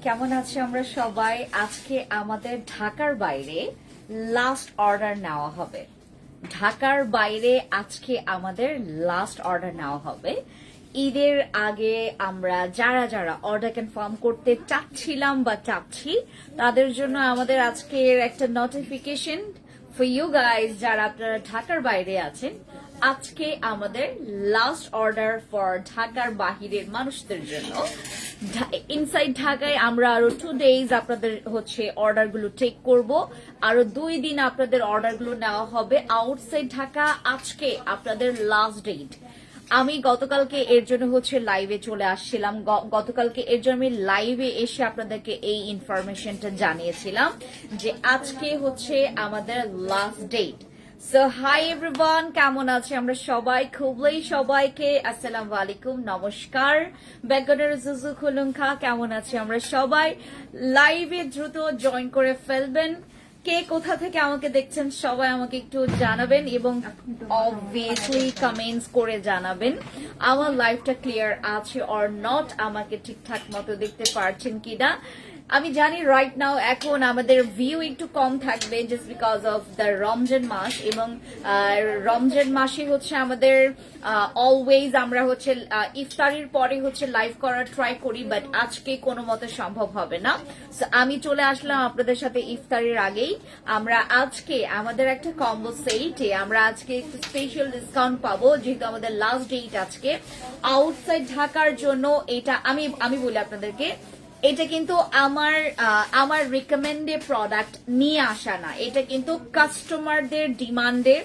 কেমন আছি আমরা সবাই? আজকে আমাদের ঢাকার বাইরে লাস্ট অর্ডার নেওয়া হবে। ঢাকার বাইরে আজকে আমাদের লাস্ট অর্ডার নেওয়া হবে। ঈদের আগে আমরা যারা যারা অর্ডার কনফার্ম করতে চাচ্ছিলাম বা চাচ্ছি, তাদের জন্য আমাদের আজকের একটা নোটিফিকেশন ফর ইউ গাইজ, যারা আপনারা ঢাকার বাইরে আছেন। আজকে আমাদের লাস্ট অর্ডার ফর ঢাকার বাহিরের মানুষদের জন্য। ইনসাইড ঢাকায় আমরা আরো 2 days আপনাদের অর্ডারগুলো টেক করব, আরো 2 দিন আপনাদের অর্ডারগুলো নেওয়া হবে। আউটসাইড ঢাকা আজকে আপনাদের লাস্ট ডেট। আমি গতকালকে এর জন্য লাইভে চলে আসছিলাম। গতকালকে এর জন্য আমি লাইভে এসে আপনাদেরকে এই ইনফরমেশনটা জানিয়েছিলাম যে আজকে আমাদের last date. So hi everyone, কেমন আছে আমরা সবাই? খুবই সবাইকে আসসালামু আলাইকুম, নমস্কার। বেগনের জুজু খুলুঙ্খা, কেমন আছে আমরা সবাই? লাইভে দ্রুত জয়েন করে ফেলবেন। কে কোথা থেকে আমাকে দেখছেন সবাই আমাকে একটু জানাবেন এবং অবভিয়াসলি কমেন্টস করে জানাবেন আমার লাইভটা ক্লিয়ার আছে অর নট, আমাকে ঠিকঠাক মতো দেখতে পারছেন কিনা। আমি জানি রাইট নাও এখন আমাদের ভিউ একটু কম থাকবে just because of the Ramzan মাস, এবং রমজান মাসে আমাদের অলওয়েজ আমরা ইফতারির পরে লাইভ করার ট্রাই করি, বাট আজকে কোনো মতে সম্ভব হবে না। সো আমি চলে আসলাম আপনাদের সাথে ইফতারের আগেই। আমরা আজকে আমাদের একটা কম্বো সেটে আমরা আজকে একটু স্পেশাল ডিসকাউন্ট পাবো, যেহেতু আমাদের লাস্ট ডেট আজকে। আউটসাইড ঢাকার জন্য এটা আমি বলি আপনাদেরকে, এটা কিন্তু আমার রিকমেন্ডে প্রোডাক্ট নিয়ে আসা না, এটা কিন্তু কাস্টমারদের ডিমান্ডে,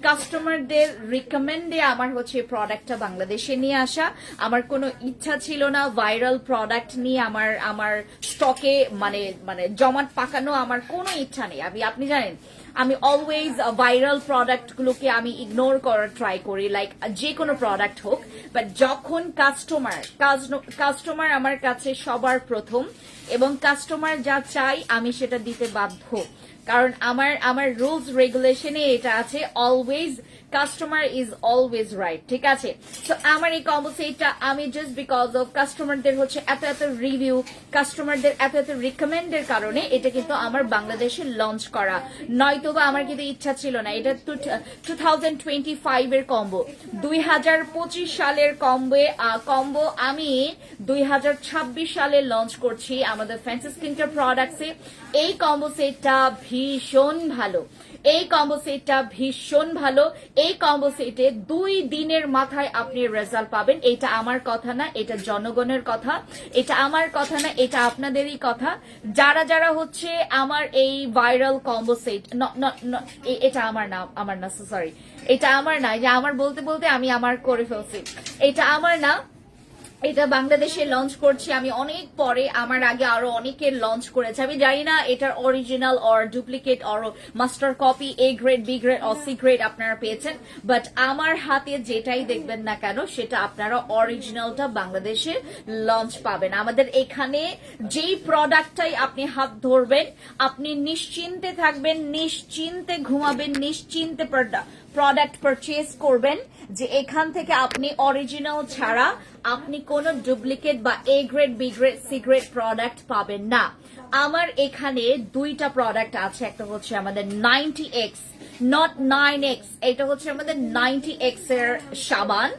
কাস্টমারদের রিকমেন্ডে আমার প্রোডাক্টটা বাংলাদেশে নিয়ে আসা। আমার কোনো ইচ্ছা ছিল না ভাইরাল প্রোডাক্ট নিয়ে আমার স্টকে মানে জমাট পাকানো, আমার কোনো ইচ্ছা নেই। আপনি জানেন আমি অলওয়েজ ভাইরাল প্রোডাক্ট গুলোকে আমি ইগনোর করার ট্রাই করি, লাইক যে কোনো প্রোডাক্ট হোক। বাট যখন কাস্টমার আমার কাছে সবার প্রথম, এবং কাস্টমার যা চাই আমি সেটা দিতে বাধ্য, কারণ আমার রুলস রেগুলেশনে এটা আছে, always customer is always right, ঠিক আছে? তো আমার এই কম্বো সেটটা আমি জাস্ট বিকজ অফ কাস্টমারদের এত এত রিভিউ, কাস্টমারদের এত এত রিকমেন্ডের কারণে এটা কিন্তু আমার বাংলাদেশে লঞ্চ করা, নয়তোবা আমার কিন্তু ইচ্ছা ছিল না। এটা 2025 এর কম্বো, 2025 সালের কম্বো আমি 2026 সালে লঞ্চ করছি আমাদের ফ্যান্সি স্কিনকেয়ার প্রোডাক্টসে। এই কম্বো সেটটা ভীষণ ভালো, এই কম্বো সেটটা ভীষণ ভালো। এই কম্বো সেটে 2 দিনের মাথায় আপনি রেজাল্ট পাবেন। এটা আমার কথা না, এটা জনগণের কথা, এটা আমার কথা না, এটা আপনাদেরই কথা। যারা যারা আমার এই ভাইরাল কম্বো সেট, এটা আমার না সরি, এটা আমার না, যে আমার বলতে বলতে আমি আমার করে ফেলছি, এটা আমার না, এটা বাংলাদেশে লঞ্চ করছি আমি অনেক পরে। আমার আগে আরো অনেকে লঞ্চ করেছে, আমি জানি না এটার original or duplicate or master copy, A grade, B grade or C grade আপনারা পেয়েছেন, বাট আমার হাতে যেটাই দেখবেন না কেন সেটা আপনারা অরিজিনালটা বাংলাদেশে লঞ্চ পাবেন। আমাদের এখানে যেই প্রোডাক্টটাই আপনি হাত ধরবেন আপনি নিশ্চিন্তে থাকবেন, নিশ্চিন্তে ঘুমাবেন, নিশ্চিন্তে প্রোডাক্ট পারচেজ করবেন যে এখান থেকে আপনি অরিজিনাল ছাড়া আপনি কোনো ডুপ্লিকেট বা A grade, B grade, C grade product পাবেন না। আমার এখানে 2টা প্রোডাক্ট আছে, একটা আমাদের 90X, নট 9X, এটা আমাদের 90X এর সাবান।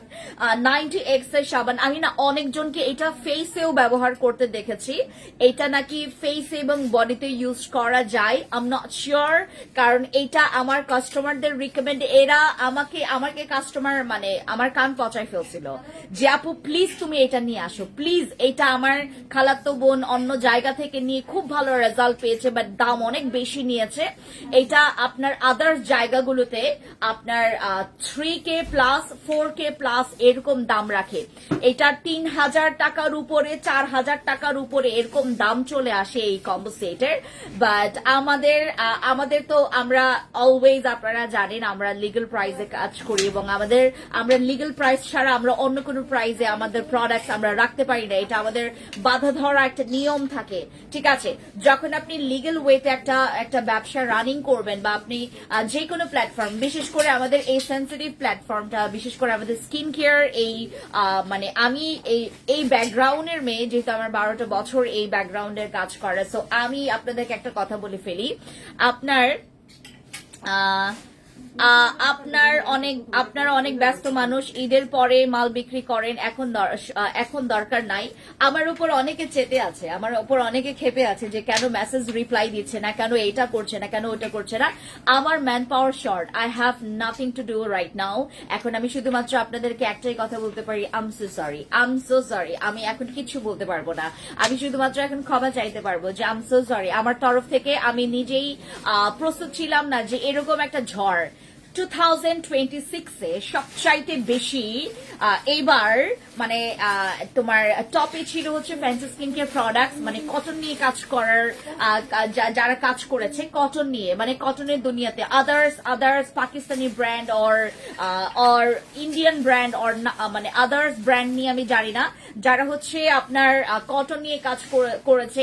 90X এর সাবান আমি না অনেকজনকে এটা ফেসেও ব্যবহার করতে দেখেছি, এটা নাকি ফেসে এবং বডিতে ইউজ করা যায়, আই এম নট শিওর, কারণ এটা আমার কাস্টমারদের রিকমেন্ড। এরা আমাকে কাস্টমার আমার কান পচাই ফেলছিল যে আপু প্লিজ তুমি এটা নিয়ে আসো, প্লিজ। এটা আমার খালাতো বোন অন্য জায়গা থেকে নিয়ে খুব ভালো রেজাল্ট পেয়েছে, বাট দাম অনেক বেশি নিয়েছে। এটা আপনার আদার্স জায়গাগুলোতে আপনার 3K প্লাস 4K প্লাস এরকম দাম রাখে, এটা 3000 টাকার উপরে, 4000 টাকার উপরে এরকম দাম চলে আসে এই কম্বো সেটের। বাট আমাদের তো আমরা অলওয়েজ, আপনারা জানেন আমরা লিগ্যাল প্রাইসে কাজ করি, এবং আমরা লিগ্যাল প্রাইস ছাড়া আমরা অন্য কোনো প্রাইসে আমাদের প্রোডাক্টস আমরা রাখতে পারি না, এটা আমাদের বাধা ধরা একটা নিয়ম থাকে, ঠিক আছে? যখন আপনি লিগ্যাল ওয়েতে একটা ব্যবসা রানিং করবেন বা আপনি যে কোনো প্ল্যাটফর্ম, বিশেষ করে আমাদের এই সেন্সিটিভ প্ল্যাটফর্মটা, বিশেষ করে আমাদের স্কিন কেয়ার, এই মানে আমি এই ব্যাকগ্রাউন্ডের মেয়ে, যেহেতু আমার 12টা বছর এই ব্যাকগ্রাউন্ডের কাজ করে, সো আমি আপনাদেরকে একটা কথা বলে ফেলি। আপনারা অনেক ব্যস্ত মানুষ, ঈদের পরে মাল বিক্রি করেন, এখন দরকার নাই। আমার উপর অনেকে চেতে আছে, আমার উপর অনেকে ক্ষেপে আছে যে কেন মেসেজ রিপ্লাই দিচ্ছে না, কেন এইটা করছে না, কেন ওটা করছে না। আমার man power short, I have nothing to do right now. এখন আমি শুধুমাত্র আপনাদেরকে একটাই কথা বলতে পারি, আই এম সো সরি। আমি এখন কিছু বলতে পারবো না, আমি শুধুমাত্র এখন ক্ষমা চাইতে পারবো যে আই এম সো সরি। আমার তরফ থেকে আমি নিজেই প্রস্তুত ছিলাম না যে এরকম একটা ঝড় 2026-এ সবচাইতে বেশি এইবার মানে তোমার টপে ছিল হচ্ছে ফ্যান্সি স্কিন কেয়ার প্রোডাক্টস, মানে কটন নিয়ে কাজ করার যারা কাজ করেছে কটন নিয়ে, মানে কটনের দুনিয়াতে others Pakistani brand or Indian brand or মানে আদার্স ব্র্যান্ড নিয়ে আমি জানি না, যারা হচ্ছে আপনার কটন নিয়ে কাজ করেছে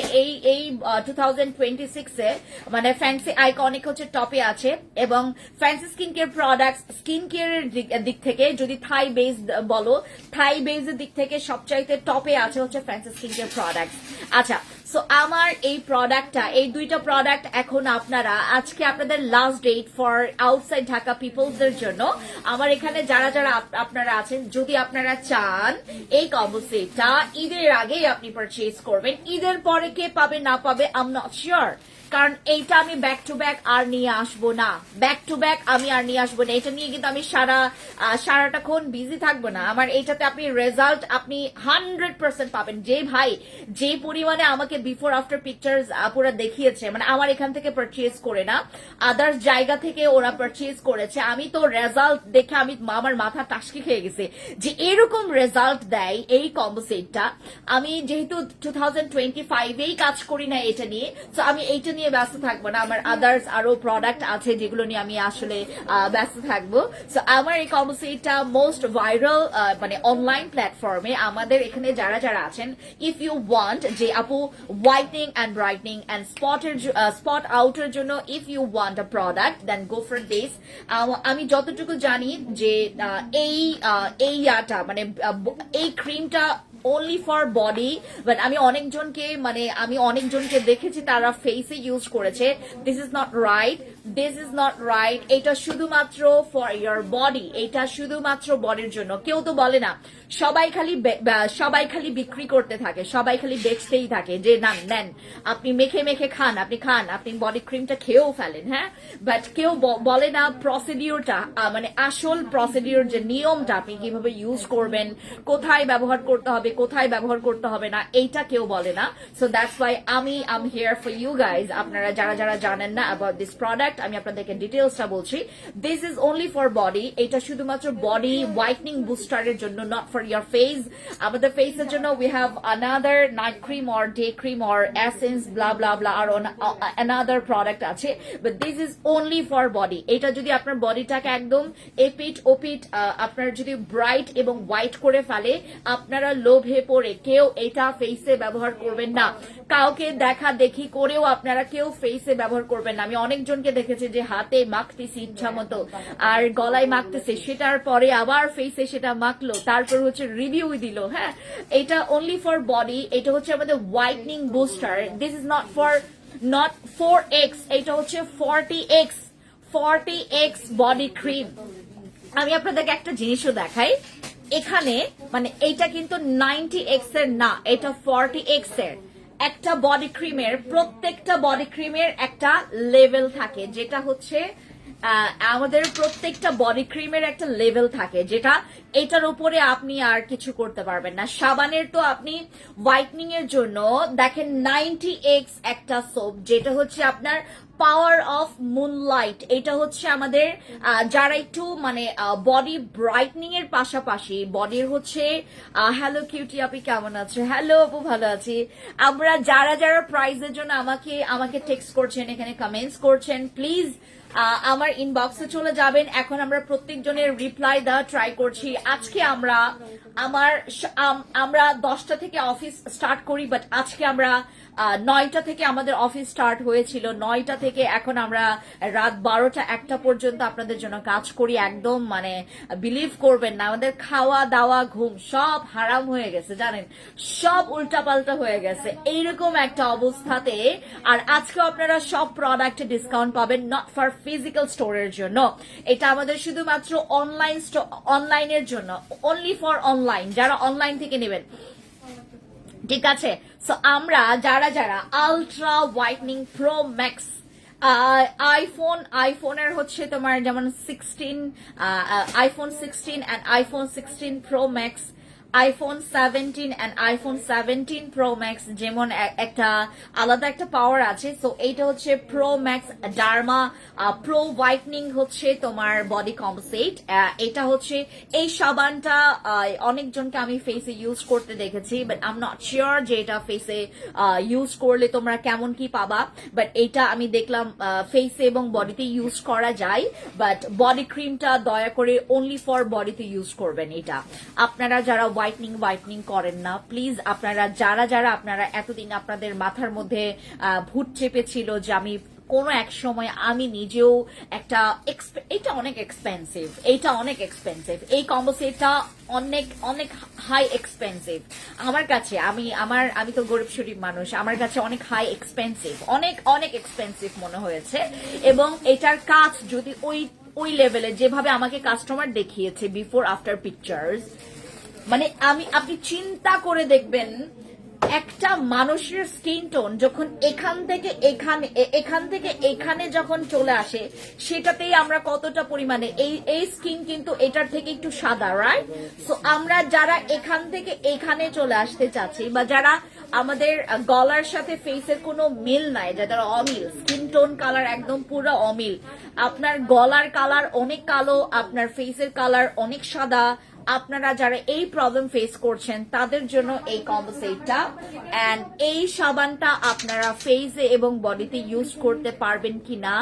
এই 2026-এ, মানে ফ্যান্সি আইকনিক হচ্ছে টপে আছে। এবং fancy skin care products, skin কেয়ারের দিক থেকে যদি থাই বেস বলো, থাই বেসের দিক থেকে সবচাইতে টপে আছে হচ্ছে ফ্যান্সি স্কিন কেয়ার প্রোডাক্টস। আচ্ছা, সো আমার এই প্রোডাক্টটা, এই দুইটা প্রোডাক্ট এখন আপনারা, আজকে আপনাদের last date for outside Dhaka পিপলসদের জন্য। আমার এখানে যারা যারা আপনারা আছেন, যদি আপনারা চান এই কম্বো সেটটা ঈদের আগেই আপনি পারচেজ করবেন, ঈদের পরে কে পাবে না পাবে আই এম নট শিওর, কারণ এইটা আমি ব্যাক টু ব্যাক আর নিয়ে আসবো না, এটা নিয়ে কিন্তু আমি সারাটাক্ষণ বিজি থাকবো না। আমার এইটাতে আপনি রেজাল্ট আপনি 100% পাবেন। যে ভাই যে পরিমাণে আমাকে বিফোর আফটার পিকচার্স পুরো দেখিয়েছে, মানে আমার এখান থেকে পারচেজ করে না, আদার্স জায়গা থেকে ওরা পারচেজ করেছে, আমি তো রেজাল্ট দেখে আমার মাথা টাসকি খেয়ে গেছে যে এরকম রেজাল্ট দেয় এই কম্বো সেটটা। আমি যেহেতু 2025-এই কাজ করি না এটা নিয়ে, তো আমি এইটা নিয়ে ব্যস্ত থাকবো না, আমার আদার্স আরো প্রোডাক্ট আছে যেগুলো নিয়ে আমি আসলে ব্যস্ত থাকবো। সো আমার এই কম্বো সেটটা মোস্ট ভাইরাল, মানে অনলাইন প্ল্যাটফর্মে আমাদের এখানে যারা যারা আছেন, ইফ ইউ ওয়ান্ট যে আপু whitening and brightening and spot আউটের জন্য, if you want a product then go for this. আমি যতটুকু জানি যে মানে এই ক্রিমটা only for body, but আমি অনেকজনকে দেখেছি তারা ফেসে ইউজ করেছে। দিস ইজ নট রাইট, এটা শুধুমাত্র ফর ইয়ার বডি, এটা শুধুমাত্র বডির জন্য। কেউ তো বলে না, সবাই খালি বিক্রি করতে থাকে, সবাই খালি বেচতেই থাকে যে নেন আপনি মেখে খান, আপনি বডি ক্রিমটা খেয়েও ফেলেন, হ্যাঁ, বাট কেউ বলে না প্রসিডিওরটা, মানে আসল প্রসিডিওর যে নিয়মটা, আপনি কিভাবে ইউজ করবেন, কোথায় ব্যবহার করতে হবে, কোথায় ব্যবহার করতে হবে না, এইটা কেউ বলে না। So that's why I'm here for you guys. আপনারা যারা যারা জানেন না অ্যাবাউট দিস প্রোডাক্ট, আমি আপনাদেরকে ডিটেলসটা বলছি। This is only for body, এটা শুধুমাত্র বডি হোয়াইটনিং বুস্টারের জন্য, নট ফর ইয়ার ফেস। আমাদের ফেসের জন্য we have another night cream or day cream or essence blah blah blah আর আনাদার প্রোডাক্ট আছে, but this is only for body. এটা যদি আপনার বডিটাকে একদম এপিট ওপিট আপনার যদি ব্রাইট এবং হোয়াইট করে ফেলে, আপনারা লোভে পড়ে কেউ এটা ফেসে ব্যবহার করবেন না, কাউকে দেখা দেখি করেও আপনারা কেউ ফেসে ব্যবহার করবেন না। আমি অনেকজনকে দেখেছি যে হাতে মাখতেছি ইচ্ছা মতো আর গলায় মাখতেছে, সেটার পরে আবার ফেসে সেটা মাখলো, তারপর হচ্ছে রিভিউ দিল। হ্যাঁ, এটা অনলি ফর বডি, এটা হচ্ছে আমাদের whitening booster. This is not 4x, এটা হচ্ছে 40x বডি ক্রিম। আমি আপনাদেরকে একটা জিনিসও দেখাই, এখানে মানে এইটা কিন্তু 90x এর না, এটা 40x এর। একটা বডি ক্রিমের, প্রত্যেকটা বডি ক্রিমের একটা লেভেল থাকে, যেটা হচ্ছে আমাদের প্রত্যেকটা বডি ক্রিমের একটা লেভেল থাকে, যেটা এটার উপরে আপনি আর কিছু করতে পারবেন না। সাবানের তো আপনি হোয়াইটনিং এর জন্য দেখেন 90x একটা সোপ, যেটা হচ্ছে আপনার পাওয়ার অফ মুনলাইট। এটা হচ্ছে আমাদের যারা একটু মানে বডি ব্রাইটনিং এর পাশাপাশি বডির হচ্ছে হ্যালো কিউটি আপনি কেমন আছে? হ্যালো আপু, ভালো আছি। আমরা যারা যারা প্রাইজের জন্য আমাকে টেক্সট করছেন, এখানে কমেন্টস করছেন, প্লিজ আমার ইনবক্সে চলে যাবেন। এখন আমরা প্রত্যেকজনের রিপ্লাই দেওয়া ট্রাই করছি। আমরা 10টা থেকে অফিস স্টার্ট করি, বাট আজকে আমরা 9টা থেকে আমাদের অফিস স্টার্ট হয়েছিল। 9টা থেকে এখন আমরা রাত 12টা 1টা পর্যন্ত আপনাদের জন্য কাজ করি। একদম মানে বিলিভ করবেন না, আমাদের খাওয়া দাওয়া ঘুম সব হারাম হয়ে গেছে, জানেন, সব উল্টাপাল্টা হয়ে গেছে এইরকম একটা অবস্থাতে। আর আজকে আপনারা সব প্রোডাক্টে ডিসকাউন্ট পাবেন, নট ফর ফিজিক্যাল স্টোরের জন্য, এটা আমাদের শুধুমাত্র অনলাইনের জন্য, অনলি ফর অনলাইন, যারা অনলাইন থেকে নেবেন, ঠিক আছে। সো আমরা যারা যারা আলট্রা হোয়াইটনিং প্রো ম্যাক্স আইফোনের হচ্ছে তোমার যেমন 16, iPhone 16 and iPhone 16 pro max, iPhone 17 and iPhone 17 pro max, যেমন একটা আলাদা একটা পাওয়ার আছে। সো এইটা হচ্ছে pro max derma pro whitening হচ্ছে তোমার বডি কম্পোসিট। এটা হচ্ছে এই সাবানটা অনেকজনকে আমি ফেসে ইউজ করতে দেখেছি, but I am not sure যে এটা ফেসে ইউজ করলে তোমরা কেমন কি পাবা, বাট এটা আমি দেখলাম ফেসে এবং বডিতে ইউজ করা যায়। বাট বডি ক্রিমটা দয়া করে অনলি ফর বডিতে ইউজ করবেন। এটা আপনারা যারা হোয়াইটনিং করেন না, প্লিজ আপনারা যারা আপনারা এতদিন আপনাদের মাথার মধ্যে ভূত চেপেছিল যে আমি কোনো এক সময় আমি নিজেও এটা অনেক এক্সপেন্সিভ, এই কম্বো সেটটা অনেক অনেক হাই এক্সপেন্সিভ আমার কাছে। আমি তো গরিব শরীফ মানুষ, আমার কাছে অনেক হাই এক্সপেন্সিভ, অনেক এক্সপেন্সিভ মনে হয়েছে। এবং এটার কাজ যদি ওই লেভেলে যেভাবে আমাকে কাস্টমার দেখিয়েছে বিফোর আফটার পিকচার্স, মানে আপনি চিন্তা করে দেখবেন একটা মানুষের স্কিন টোন যখন এখান থেকে এখানে যখন চলে আসে, সেটাতেই আমরা কতটা পরিমাণে এই স্কিন কিন্তু এটার থেকে একটু সাদা, রাইট? সো আমরা যারা এখান থেকে এখানে চলে আসতে চাচ্ছি, বা যারা আমাদের গলার সাথে ফেসের কোনো মিল নাই, যাদের অমিল স্কিন টোন কালার একদম পুরো অমিল, আপনার গলার কালার অনেক কালো, আপনার ফেসের কালার অনেক সাদা, আপনারা যারা এই প্রবলেম ফেস করছেন তাদের জন্য এই কম্বো সেটটা। এন্ড এই সাবানটা আপনারা ফেসে এবং বডিতে ইউজ করতে পারবেন কিনা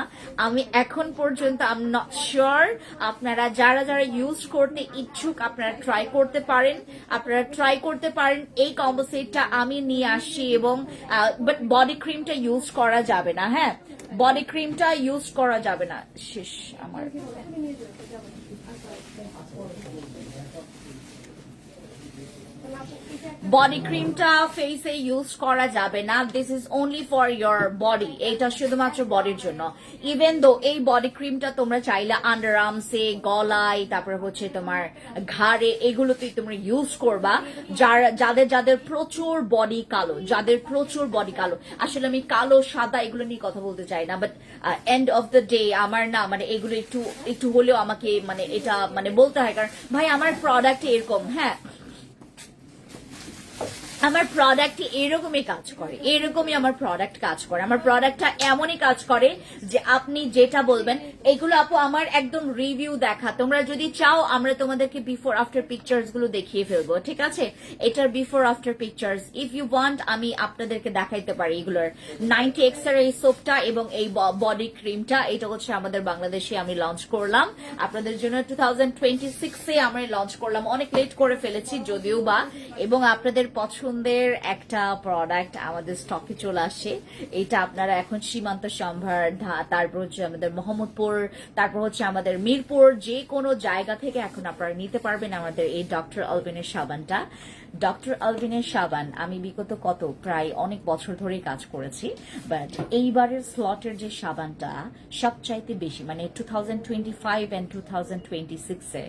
আমি এখন পর্যন্ত আই এম নট শিওর। আপনারা যারা ইউজ করতে ইচ্ছুক আপনারা ট্রাই করতে পারেন। এই কম্বো সেটটা আমি নিয়ে আসছি, এবং বাট বডি ক্রিমটা ইউজ করা যাবে না, হ্যাঁ, বডি ক্রিমটা ইউজ করা যাবে না। শেষ আমার বডি ক্রিমটা ফেসে ইউজ করা যাবে না, this is only for your body, এটা শুধুমাত্র বডির জন্য। ইভেন দো এই বডি ক্রিমটা তোমরা চাইলে আন্ডার আর্মসে, গলায়, তারপরে হচ্ছে তোমার ঘাড়ে, এগুলোতে তোমরা ইউজ করবা। যাদের প্রচুর বডি কালো, আসলে আমি কালো সাদা এগুলো নিয়ে কথা বলতে চাই না, but end of the day আমার না মানে এগুলো একটু হলেও আমাকে মানে এটা মানে বলতে হয়, কারণ ভাই আমার প্রোডাক্ট এরকম, হ্যাঁ আমার প্রোডাক্ট এরকমই আমার প্রোডাক্ট কাজ করে, আমার প্রোডাক্টটা এমনই কাজ করে যে আপনি যেটা বলবেন। এগুলো আপু আমার একদম রিভিউ দেখা, তোমরা যদি চাও আমরা তোমাদেরকে বিফোর আফটার পিকচার্স গুলো দেখিয়ে ফেলবো, ঠিক আছে? এটার before after pictures if you want আমি আপনাদেরকে দেখাইতে পারি। এগুলোর 90X এর এই সোপটা এবং এই বডি ক্রিমটা, এটা হচ্ছে আমাদের বাংলাদেশে আমি লঞ্চ করলাম আপনাদের জন্য 2026-এ আমরা লঞ্চ করলাম, অনেক লেট করে ফেলেছি যদিও বা, এবং আপনাদের পছন্দের একটা প্রোডাক্ট আমাদের স্টকে চলে আসে। এটা আপনারা এখন সীমান্ত সম্ভার, তারপর হচ্ছে আমাদের মোহাম্মদপুর, তারপর হচ্ছে আমাদের মিরপুর, যে কোনো জায়গা থেকে এখন আপনারা নিতে পারবেন আমাদের এই ডক্টর আলভিনের সাবানটা। ডক্টর আলভিনের সাবান আমি বিগত প্রায় অনেক বছর ধরেই কাজ করেছি, বাট এইবারের স্লটের যে সাবানটা সবচাইতে বেশি, মানে 2025 and 2026-এ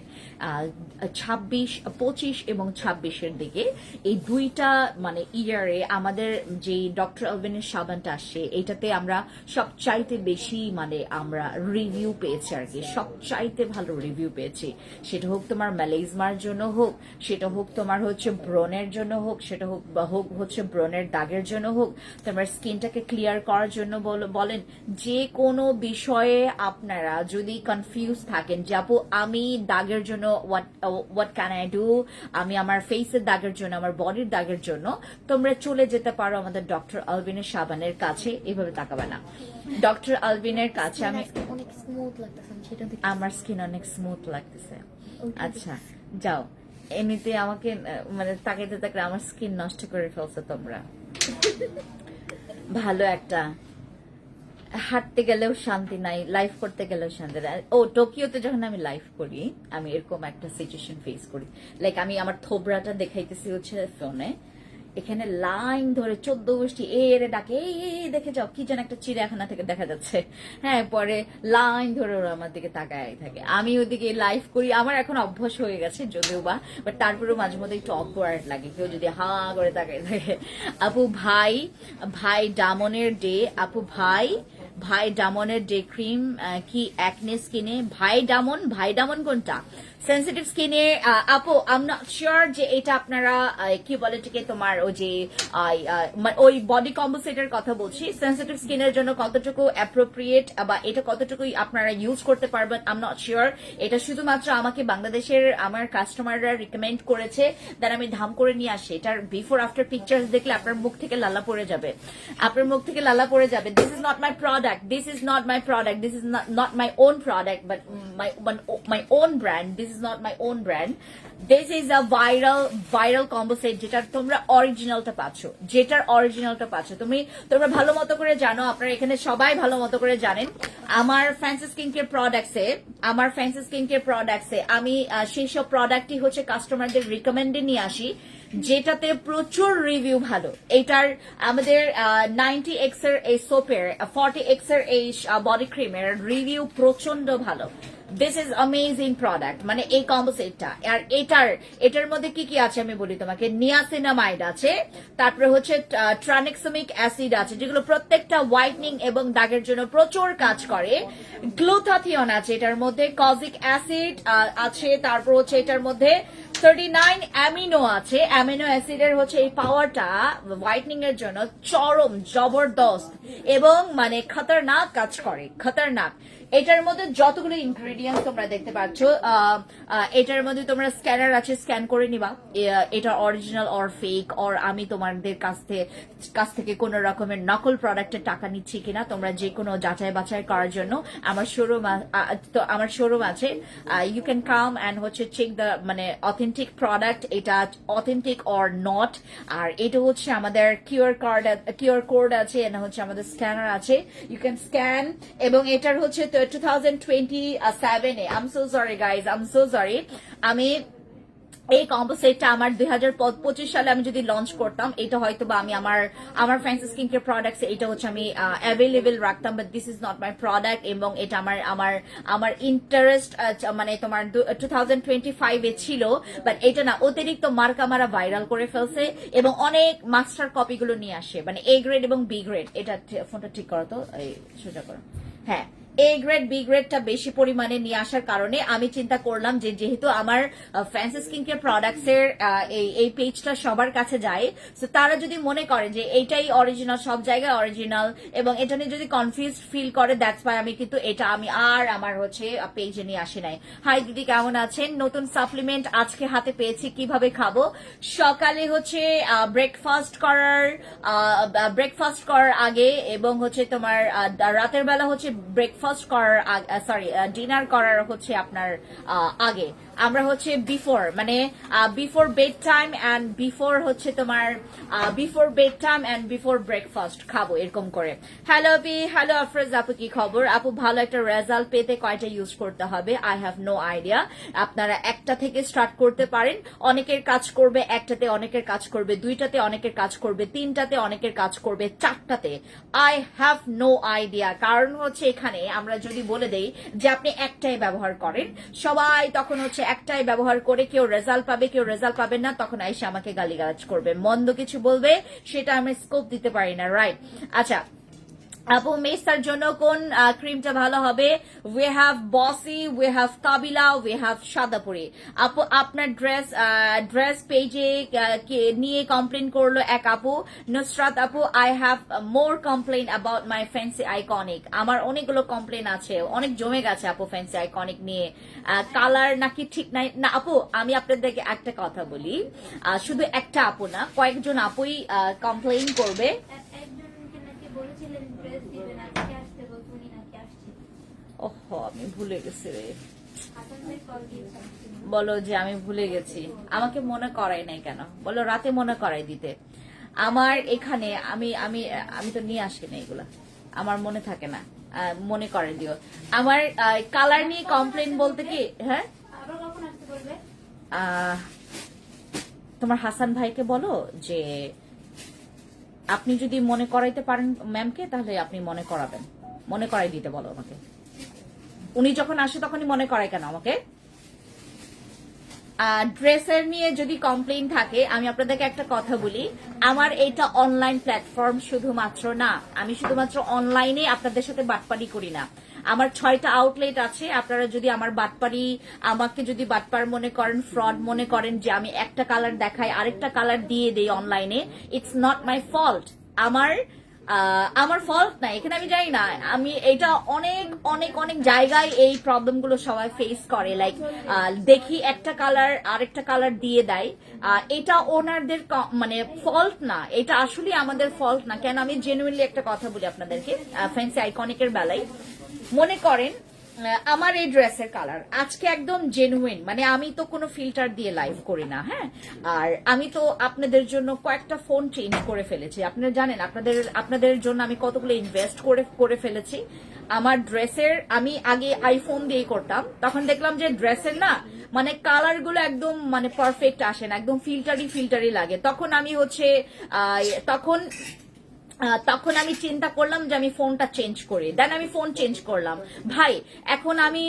25 এবং 26-এর দিকে এই দুইটা মানে ইয়ারে আমাদের যে ডক্টর আলভিনের সাবানটা আসছে, এটাতে আমরা সবচাইতে বেশি মানে আমরা রিভিউ পেয়েছি আর কি, সবচাইতে ভালো রিভিউ পেয়েছি। সেটা হোক তোমার ম্যালেজমার জন্য হোক, সেটা হোক তোমার হচ্ছে ব্রণের জন্য হোক, সেটা হোক হচ্ছে ব্রণের দাগের জন্য হোক, তোমার স্কিনটাকে ক্লিয়ার করার জন্য বলেন, যে কোনো বিষয়ে আপনারা যদি কনফিউজ থাকেন যে আপু আমি দাগের জন্য হোয়াট ক্যান আই ডু, আমি আমার ফেসের দাগের জন্য, আমার বডির দাগের জন্য, তোমরা চলে যেতে পারো আমাদের ডক্টর আলভিনের সাবানের কাছে। এভাবে তাকাবে না, ডক্টর আলভিনের কাছে আমি আমার স্কিন অনেক স্মুথ লাগতেছে। আচ্ছা যাও, এমনিতে আমাকে মানে তাকাইতে তাকাইতে আমার স্কিন নষ্ট করে ফেলছো তোমরা। ভালো একটা হাঁটতে গেলেও শান্তি নাই, লাইভ করতে গেলেও শান্তি নাই। ও টোকিওতে যখন আমি লাইভ করি আমি এরকম একটা সিচুয়েশন ফেস করি, লাইক আমি আমার থোবরাটা দেখাইতেছি হচ্ছে ফোনে, এখানে লাইন ধরে 14 গোষ্ঠী এর ডাকে এই দেখে যাও কি যেন একটা চিড়িয়াখানা থেকে দেখা যাচ্ছে। হ্যাঁ, পরে লাইন ধরে ওরা আমার দিকে তাকায় থাকে, আমি ওদিকে লাইভ করি। আমার এখন অভ্যাস হয়ে গেছে যদিও বা, বাট তারপরেও মাঝে মধ্যে একটু অকওয়ার্ড লাগে কেউ যদি হা করে তাকায় থাকে। আপু ভাই, ভাই ডামনের ডে, আপু ভাই, ভাই ডামনের ডে ক্রিম কি অ্যাকনে স্কিনে? ভাই ডামন কোনটা? সেন্সিটিভ স্কিনে আপু আই এম নট শিওর যে এটা আপনারা কি বলে এটাকে তোমার ওই যে ওই বডি কম্পোসিটের কথা বলছি। সেন্সিটিভ স্কিনের জন্য কতটুকু অ্যাপ্রোপ্রিয়েট বা এটা কতটুকু আপনারা ইউজ করতে পারবেন আই এম নট শিওর। এটা শুধুমাত্র আমাকে বাংলাদেশের আমার কাস্টমাররা রিকমেন্ড করেছে, দেন আমি ধাম করে নিয়ে আসি। এটার বিফোর আফটার পিকচার্স দেখলে আপনার মুখ থেকে লালা পড়ে যাবে, আপনার মুখ থেকে লালা পড়ে যাবে। This is not my product, this is not my product, this is not my own product, but my own brand. This is not my own brand. This is a viral combo set যেটার তোমরা অরিজিনালটা পাচ্ছ, যেটার অরিজিনালটা পাচ্ছ। তোমরা ভালো মতো করে জানো, আপনারা এখানে সবাই ভালো মতো করে জানেন আমার ফ্যান্সি স্কিন কেয়ার প্রোডাক্টসে আমি সেই সব প্রোডাক্টই হচ্ছে কাস্টমারদের রিকমেন্ডে নিয়ে আসি, যেটাতে প্রচুর রিভিউ ভালো। এটার আমাদের 90x এর এই সোপের, 40x এর এই বডি ক্রিমের রিভিউ প্রচন্ড ভালো। দিস ইজ অ্যামেজিং প্রোডাক্ট, মানে এই কম্বো সেটটা। আর এটার মধ্যে কি কি আছে আমি বলি তোমাকে। নিয়াসিনামাইড আছে, তারপরে হচ্ছে ট্রানেক্সামিক অ্যাসিড আছে, যেগুলো প্রত্যেকটা হোয়াইটনিং এবং দাগের জন্য প্রচুর কাজ করে। গ্লুটাথিয়ন আছে এটার মধ্যে, কজিক অ্যাসিড আছে, তারপর হচ্ছে এটার মধ্যে 39 অ্যামিনো আছে। অ্যামিনো অ্যাসিডের হচ্ছে এই পাওয়ারটা হোয়াইটনিং এর জন্য চরম জবরদস্ত এবং মানে খতরনাক কাজ করে, খতরনাক। এটার মধ্যে যতগুলো ইনগ্রেডিয়েন্টস তোমরা দেখতে পাচ্ছ, এটার মধ্যে তোমরা স্ক্যানার আছে, স্ক্যান করে নিবা এটা অরিজিনাল অর ফেক, অর আমি তোমাদের কাছ থেকে কোন রকমের নকল প্রোডাক্টের টাকা নিচ্ছি কিনা তোমরা যে কোনো যাচাই বাছাই করার জন্য আমার শোরুম আছে। ইউ ক্যান কাম অ্যান্ড হচ্ছে চেক দ্য মানে অথেন্টিক প্রোডাক্ট, এটা অথেন্টিক অর নট। আর এটা হচ্ছে আমাদের কিউআর কোড আছে, এটা হচ্ছে আমাদের স্ক্যানার আছে, ইউ ক্যান স্ক্যান। এবং এটার হচ্ছে 2027-এ I am so sorry guys, I am so sorry, আমি এই কম্বো সেটটা আমার 2025 সালে আমি যদি লঞ্চ করতাম, এটা হয়তো বা আমি আমার ফ্যান্সি স্কিন কেয়ার প্রোডাক্টস এটা হচ্ছে আমি অ্যাভেলেবেল রাখতাম, but this is not my product. এবং এটা আমার ইন্টারেস্ট মানে তোমার 2025-এ ছিল, বাট এটা না, অতিরিক্ত মার্কা মারা ভাইরাল করে ফেলছে এবং অনেক মাস্টার কপিগুলো নিয়ে আসে, মানে এ গ্রেড এবং বি গ্রেড। এটা ফোনটা ঠিক করো তো, এই সোজা করো, হ্যাঁ। এ গ্রেড বি গ্রেডটা বেশি পরিমাণে নিয়ে আসার কারণে আমি চিন্তা করলাম যে যেহেতু আমার ফ্যান্সি স্কিন কেয়ার প্রোডাক্টস এর এই পেজটা সবার কাছে যায়, তো তারা যদি মনে করে যে এইটাই অরিজিনাল, সব জায়গায় অরিজিনাল, এবং এটা নিয়ে যদি কনফিউজ ফিল করে, দ্যাটস ওয়াই আমি কিন্তু এটা আমার হচ্ছে পেজে নিয়ে আসি নাই। হাই দিদি, কেমন আছেন? নতুন সাপ্লিমেন্ট আজকে হাতে পেয়েছি, কিভাবে খাবো? সকালে হচ্ছে ব্রেকফাস্ট করার আগে এবং হচ্ছে তোমার রাতের বেলা হচ্ছে ব্রেকফাস্ট করার ডিনার করার হচ্ছে আপনার আগে আমরা হচ্ছে before bed time and before হচ্ছে তোমার বিফোর ব্রেকফাস্ট খাবো এরকম করে। হ্যালো হ্যালো আফরোজ আপু, কি খবর? আপু ভালো একটা রেজাল্ট পেতে কয়টা ইউজ করতে হবে? I have no idea. আপনারা একটা থেকে স্টার্ট করতে পারেন, অনেকের কাজ করবে একটাতে, অনেকের কাজ করবে দুইটাতে, অনেকের কাজ করবে তিনটাতে, অনেকের কাজ করবে চারটাতে। I have no idea. কারণ হচ্ছে এখানে আমরা যদি বলে দেই যে আপনি একটাই ব্যবহার করেন, সবাই তখন হচ্ছে একটাই ব্যবহার করে কেউ রেজাল্ট পাবে, কেউ রেজাল্ট পাবে না, তখন এসে আমাকে গালিগালাজ করবে, মন্দ কিছু বলবে, সেটা আমি স্কোপ দিতে পারি না, রাইট? আচ্ছা আপু, মেসার জন্য কোন ক্রিমটা ভালো হবে? উই হ্যাভ বসি, উই হ্যাভ কাবিলা, উই হ্যাভ সাদাপুরি। আপু আপনার ড্রেস পেজে নিয়ে কমপ্লেন করলো এক আপু, নুসরাত আপু, I have more complain about my fancy iconic. আমার অনেকগুলো কমপ্লেন আছে, অনেক জমে গেছে আপু ফ্যান্সি আইকনিক নিয়ে। কালার নাকি ঠিক নাই না আপু। আমি আপনাদেরকে একটা কথা বলি, শুধু একটা আপু না, কয়েকজন আপুই কমপ্লেন করবে। ওহ, আমি ভুলে গেছি রে। বলো যে আমি ভুলে গেছি, আমাকে মনে করাই নাই কেন? বলো রাতে মনে করাই দিতে। আমার এখানে আমি আমি আমি তো নিয়ে আসি না এগুলা, আমার মনে থাকে না। মনে করে দিও। আমার কালার নিয়ে কমপ্লেন বলতে কি, হ্যাঁ তোমার হাসান ভাইকে বলো যে আপনি যদি মনে করাইতে পারেন ম্যামকে, তাহলে আপনি মনে করাবেন, মনে করাই দিতে বলো আমাকে। উনি যখন আসে তখনই মনে করায় কেন আমাকে? ড্রেসের নিয়ে যদি কমপ্লেইন থাকে, আমি আপনাদেরকে একটা কথা বলি, আমার এটা অনলাইন প্ল্যাটফর্ম শুধুমাত্র না, আমি শুধুমাত্র অনলাইনে আপনাদের সাথে বাটপারি করি না। আমার 6টা আউটলেট আছে। আপনারা যদি আমার বাটপারি, আমাকে যদি বাটপার মনে করেন, ফ্রড মনে করেন যে আমি একটা কালার দেখাই আরেকটা কালার দিয়ে দেই অনলাইনে, ইটস নট মাই ফল্ট। আমার ফল্ট নাই এখানে, আমি জানি না। আমি এটা অনেক অনেক অনেক জায়গায় এই প্রবলেম গুলো সবাই ফেস করে, লাইক দেখি একটা কালার আরেকটা কালার দিয়ে দেয়। এটা ওনারদের মানে ফল্ট না, এটা আসলে আমাদের ফল্ট না। কেন? আমি জেনুইনলি একটা কথা বলি আপনাদেরকে। ফ্যান্সি আইকনিকের বেলায় মনে করেন আমার এই ড্রেসের কালার আজকে একদম জেনুইন, মানে আমি তো কোনো ফিল্টার দিয়ে লাইভ করি না, হ্যাঁ। আর আমি তো আপনাদের জন্য কয়েকটা ফোন চেঞ্জ করে ফেলেছি, আপনারা জানেন। আপনাদের জন্য আমি কতগুলো ইনভেস্ট করে ফেলেছি আমার ড্রেসের। আমি আগে আইফোন দিয়ে করতাম, তখন দেখলাম যে ড্রেসের না মানে কালার গুলো একদম মানে পারফেক্ট আসে না, একদম ফিল্টারি লাগে। তখন আমি হচ্ছে তখন আমি চিন্তা করলাম যে আমি ফোনটা চেঞ্জ করি, দেন আমি ফোন চেঞ্জ করলাম। ভাই এখন আমি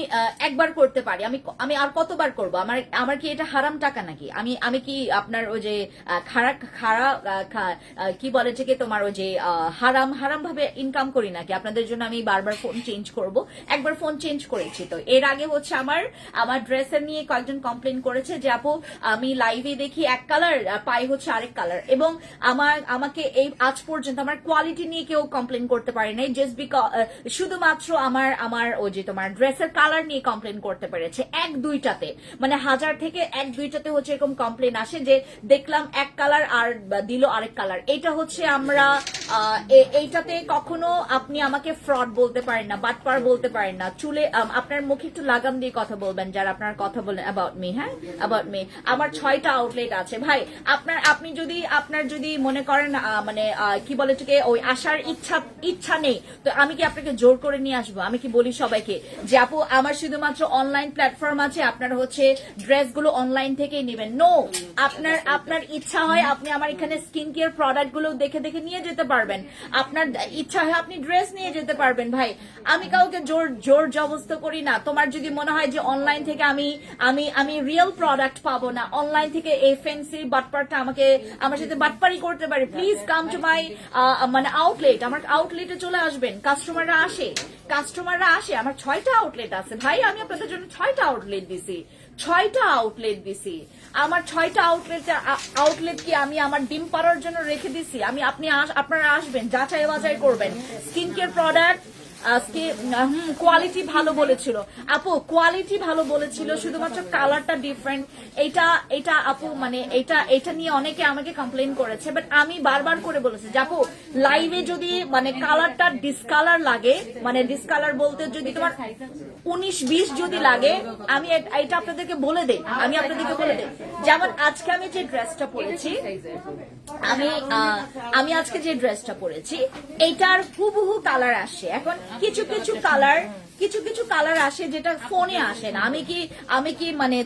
একবার করতে পারি, আমি আর কতবার করব? আমার কি এটা হারাম টাকা নাকি? আমি কি আপনার ওই যে কি বলে যে তোমার ওই যে হারাম ভাবে ইনকাম করি নাকি? আপনাদের জন্য আমি বারবার ফোন চেঞ্জ করব? একবার ফোন চেঞ্জ করেছি তো। এর আগে হচ্ছে আমার ড্রেসের নিয়ে কয়েকজন কমপ্লেন করেছে যে আপু আমি লাইভে দেখি এক কালার, পাই হচ্ছে আরেক কালার। এবং আমাকে এই আজ পর্যন্ত আমার কোয়ালিটি নিয়ে কেউ কমপ্লেন করতে পারে নাই, জাস্ট বিকজ শুধুমাত্র আমার ওই যে তোমার ড্রেসের কালার নিয়ে কমপ্লেন করতে পেরেছে এক দুইটাতে, মানে 1000 থেকে এক দুইটাতে হচ্ছে এরকম কমপ্লেন আসে যে দেখলাম এক কালার আর দিল আরেক কালার। এটা হচ্ছে আমরা এইটাতে কখনো আপনি আমাকে ফ্রড বলতে পারেন না, বাটপার বলতে পারেন না। চুলে আপনার মুখে একটু লাগাম দিয়ে কথা বলবেন যারা আপনার কথা বলেন অ্যাবাউট মি, হ্যাঁ অ্যাবাউট মি। আমার 6টা আউটলেট আছে ভাই। আপনার যদি মনে করেন মানে কি বলে ওই আসার ইচ্ছা নেই, তো আমি কি আপনাকে জোর করে নিয়ে আসবো? আমি কি বলি সবাইকে যে আপু আমার শুধুমাত্র অনলাইন প্ল্যাটফর্ম আছে, আপনারা হচ্ছে ড্রেসগুলো অনলাইন থেকেই নেবেন? নো, আপনার ইচ্ছা হয় আপনি আমার এখানে স্কিন কেয়ার প্রোডাক্ট গুলো দেখে নিয়ে যেতে পারবেন, আপনার ইচ্ছা হয় আপনি ড্রেস নিয়ে যেতে পারবেন। ভাই আমি কাউকে জোর জবস্ত করি না। তোমার যদি মনে হয় যে অনলাইন থেকে আমি রিয়েল প্রোডাক্ট পাবো না, অনলাইন থেকে এই ফ্যান্সি বাটপারটা আমার সাথে বাটপারি করতে পারে, প্লিজ কাম টু মাই মানে আউটলেট। আমার আউটলেটে চলে আসবেন। কাস্টমাররা আসে। আমার 6টা আউটলেট আছে ভাই। আমি আপনাদের জন্য 6টা আউটলেট দিছি। আমার 6টা আউটলেট কি আমি আমার ডিম পাড়ার জন্য রেখে দিছি? আপনারা আসবেন, যাচাই বাছাই করবেন। স্কিন কেয়ার প্রোডাক্ট কোয়ালিটি ভালো বলেছিল আপু, কোয়ালিটি ভালো বলেছিল, শুধুমাত্র কালারটা ডিফারেন্ট। এটা আপু মানে এটা নিয়ে অনেকে আমাকে কমপ্লেন করেছে, বাট আমি বারবার করে বলেছি যে আপু লাইভে যদি মানে কালারটা ডিসকালার লাগে, মানে ডিসকালার বলতে যদি তোমার 19-20 যদি লাগে, আমি এটা আপনাদেরকে বলে দেই। যেমন আজকে আমি যে ড্রেসটা পরেছি, আমি আজকে যে ড্রেসটা পরেছি এইটার হুবহু কালার আসে। এখন কিছু কালার আসে যেটা ফোনে আসে না। আমি কি মানে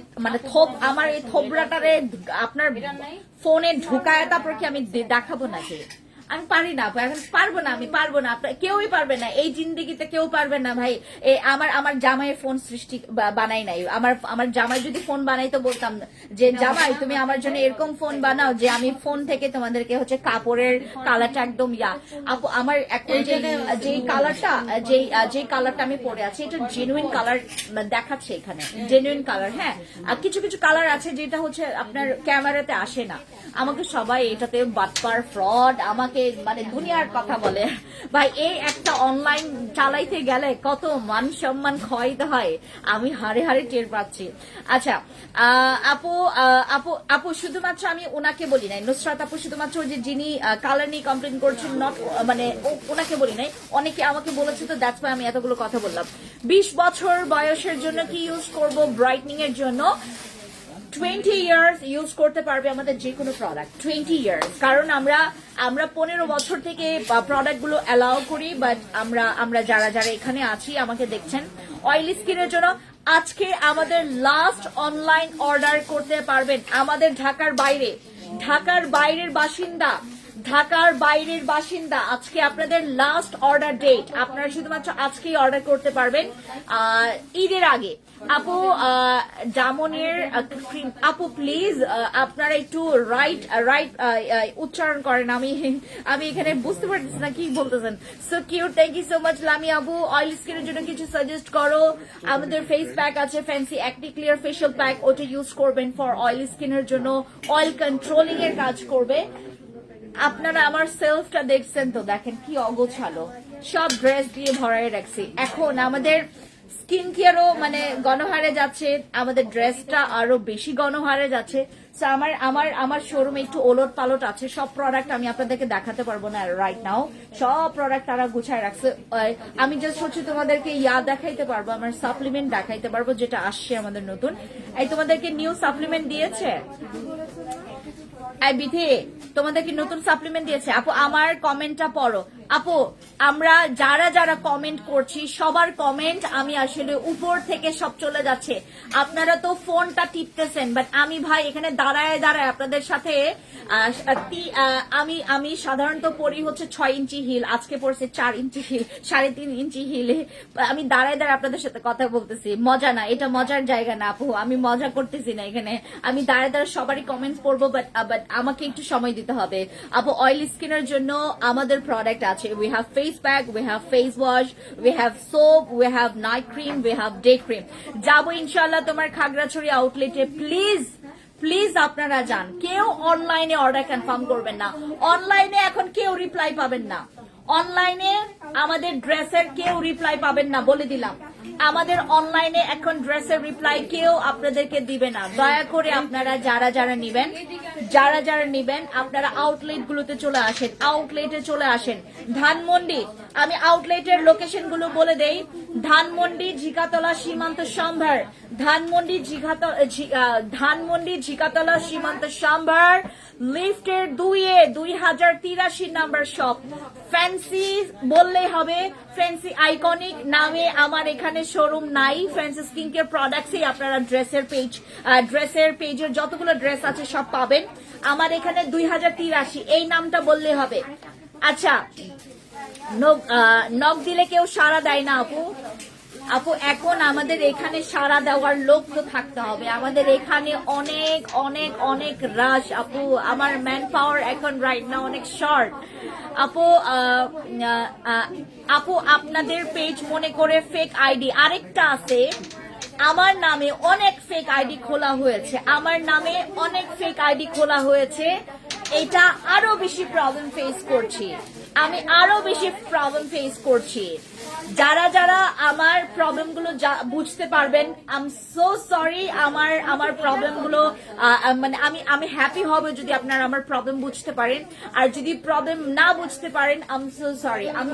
আমার এই থোবরাটারে আপনার ফোনে ঢুকায় তারপর কি আমি দেখাবো নাকি? আমি পারি না, এখন আমি পারবো না, কেউই পারবে না এই জিন্দেগিতে, কেউ পারবে না ভাই। আমার জামাইয়ের ফোন সৃষ্টি বানাই নাই। আমার জামাই যদি ফোন বানাইতো বলতাম যে জামাই তুমি আমার জন্য এরকম ফোন বানাও যে আমি ফোন থেকে তোমাদেরকে হচ্ছে কাপড়ের কালারটা একদম আপু আমার এখন যে কালারটা আমি পরে আছি, এটা জেনুইন কালার দেখাচ্ছে এখানে, জেনুইন কালার। হ্যাঁ, কিছু কালার আছে যেটা হচ্ছে আপনার ক্যামেরাতে আসে না। আমাকে সবাই এটাতে বাটপার, ফ্রড, আমাকে মানে দুনিয়ার কথা বলে ভাই। এই একটা অনলাইন চালাইতে গেলে কত মান সম্মান ক্ষয়তে হয় আমি হারে হারে টের পাচ্ছি। আচ্ছা আপু আপু আপু শুধুমাত্র আমি ওনাকে বলি নাই, নুসরাত আপু শুধুমাত্র যে যিনি কালার নিয়ে কমপ্লেন করছেন নট মানে ওনাকে বলি নাই, অনেকে আমাকে বলেছে, তো দ্যাটস ওয়াই আমি এতগুলো কথা বললাম। 20 বছর বয়সের জন্য কি ইউজ করব ব্রাইটনিং এর জন্য? 20 ইয়ার্স ইউজ করতে পারবে আমাদের যে কোনো প্রোডাক্ট, 20 ইয়ার্স। কারণ আমরা 15 বছর থেকে প্রোডাক্ট গুলো অ্যালাউ করি, বাট আমরা যারা যারা এখানে আছি আমাকে দেখছেন অয়েলি স্কিনের জন্য আজকে আমাদের লাস্ট অনলাইন অর্ডার করতে পারবেন আমাদের ঢাকার বাইরে, ঢাকার বাইরের বাসিন্দা, ঢাকার বাইরের বাসিন্দা আজকে আপনাদের লাস্ট অর্ডার ডেট, আপনারা শুধুমাত্র আজকেই অর্ডার করতে পারবেন ঈদের আগে। আপু জামনের ক্রিম, আপু প্লিজ আপনারা একটু রাইট উচ্চারণ করেন, আমি এখানে বুঝতে পারতেছি না কি বলতেছেন। So cute, thank you so much Lami আপু। অয়েল স্কিনের জন্য কিছু সাজেস্ট করো। আমাদের ফেস প্যাক আছে fancy acne clear facial pack, ওটা ইউজ করবেন ফর অয়েল স্কিনের জন্য, অয়েল কন্ট্রোলিং এর কাজ করবে। আপনারা আমার সেলফটা দেখছেন তো, দেখেন কি অগোছালো, সব ড্রেস দিয়ে ভরাই রাখছি। এখন আমাদের স্কিন কেয়ারও মানে গণহারে যাচ্ছে, আমাদের ড্রেসটা আরো বেশি গণহারে যাচ্ছে। সো আমার শোরুমে একটু ওলট পালট আছে, সব প্রোডাক্ট আমি আপনাদেরকে দেখাতে পারবো না রাইট নাও, সব প্রোডাক্ট তারা গুছায় রাখছে। আমি জাস্ট হচ্ছে তোমাদেরকে দেখাইতে পারবো, আমার সাপ্লিমেন্ট দেখাইতে পারবো যেটা আসছে আমাদের নতুন। এই তোমাদেরকে নিউ সাপ্লিমেন্ট দিয়েছে বিধি, তোমাদেরকে নতুন সাপ্লিমেন্ট দিয়েছে। আপু আমার কমেন্টটা পড়ো। আপু আমরা যারা যারা কমেন্ট করছি সবার কমেন্ট আমি আসলে উপর থেকে সব চলে যাচ্ছে, আপনারা তো ফোনটা টিপতেছেন, বাট আমি ভাই এখানে দাঁড়ায় দাঁড়ায় আপনাদের সাথে আমি সাধারণত পরি হচ্ছে 6 ইঞ্চি হিল, আজকে পড়ছে 4 ইঞ্চি হিল, 3.5 ইঞ্চি হিলে আমি দাঁড়ায় দাঁড়ায় আপনাদের সাথে কথা বলতেছি। মজা না, এটা মজার জায়গা না আপু, আমি মজা করতেছি না এখানে, আমি দাঁড়ায় দাঁড়ায় সবারই কমেন্টস পড়বো, বাট আমাকে একটু সময় দিতে হবে। আপু অয়েল স্কিনের জন্য আমাদের প্রোডাক্ট আছে, we have face pack, we have face wash, we have soap, we have night cream, we have day cream. যাবো ইনশাল্লাহ তোমার খাগড়াছড়ি আউটলেটে, প্লিজ প্লিজ আপনারা যান, কেউ অনলাইনে অর্ডার কনফার্ম করবেন না, অনলাইনে এখন কেউ রিপ্লাই পাবেন না, অনলাইনে আমাদের ড্রেসের কেউ রিপ্লাই পাবেন না, বলে দিলাম। আমাদের অনলাইনে এখন ড্রেসের রিপ্লাই কেউ আপনাদেরকে দিবে না। দয়া করে আপনারা যারা যারা নিবেন আপনারা আউটলেট গুলোতে চলে আসেন, আউটলেটে চলে আসেন। ধানমন্ডি, আমি আউটলেটের লোকেশন গুলো বলে দেই। ধানমন্ডি ঝিকাতলা সীমান্ত সম্ভার, ধানমন্ডি ঝিকাতলা সীমান্ত সম্ভার, লিফটের 2083 নাম্বার শপ। ফ্যান্সি বললেই হবে, ফ্যান্সি আইকনিক নামে আমার এখানে শোরুম নাই। ফ্যান্সি স্কিন কেয়ার প্রোডাক্টসই আপনারা ড্রেসের পেজের যতগুলো ড্রেস আছে সব পাবেন। আমার এখানে 2083 এই নামটা বললে হবে। আচ্ছা নক দিলে কেউ সাড়া দেয় না আপু এখন আমাদের এখানে সাড়া দেওয়ার লোক তো থাকতে হবে, আমাদের এখানে অনেক অনেক অনেক রাশ আপু, আমার ম্যান পাওয়ার এখন রাইট না অনেক শর্ট। আপু আপনাদের পেজ মনে করে ফেক আইডি আরেকটা আছে, আমার নামে অনেক ফেক আইডি খোলা হয়েছে, আমার নামে অনেক ফেক আইডি খোলা হয়েছে। এটা আরো বেশি প্রবলেম ফেস করছি আমি, আরো বেশি প্রবলেম ফেস করছি। যারা যারা আমার প্রবলেম গুলো বুঝতে পারবেন, আই এম সো সরি। আমার প্রবলেম গুলো মানে আমি হ্যাপি হব যদি আপনারা আমার প্রবলেম বুঝতে পারেন, আর যদি প্রবলেম না বুঝতে পারেন আই এম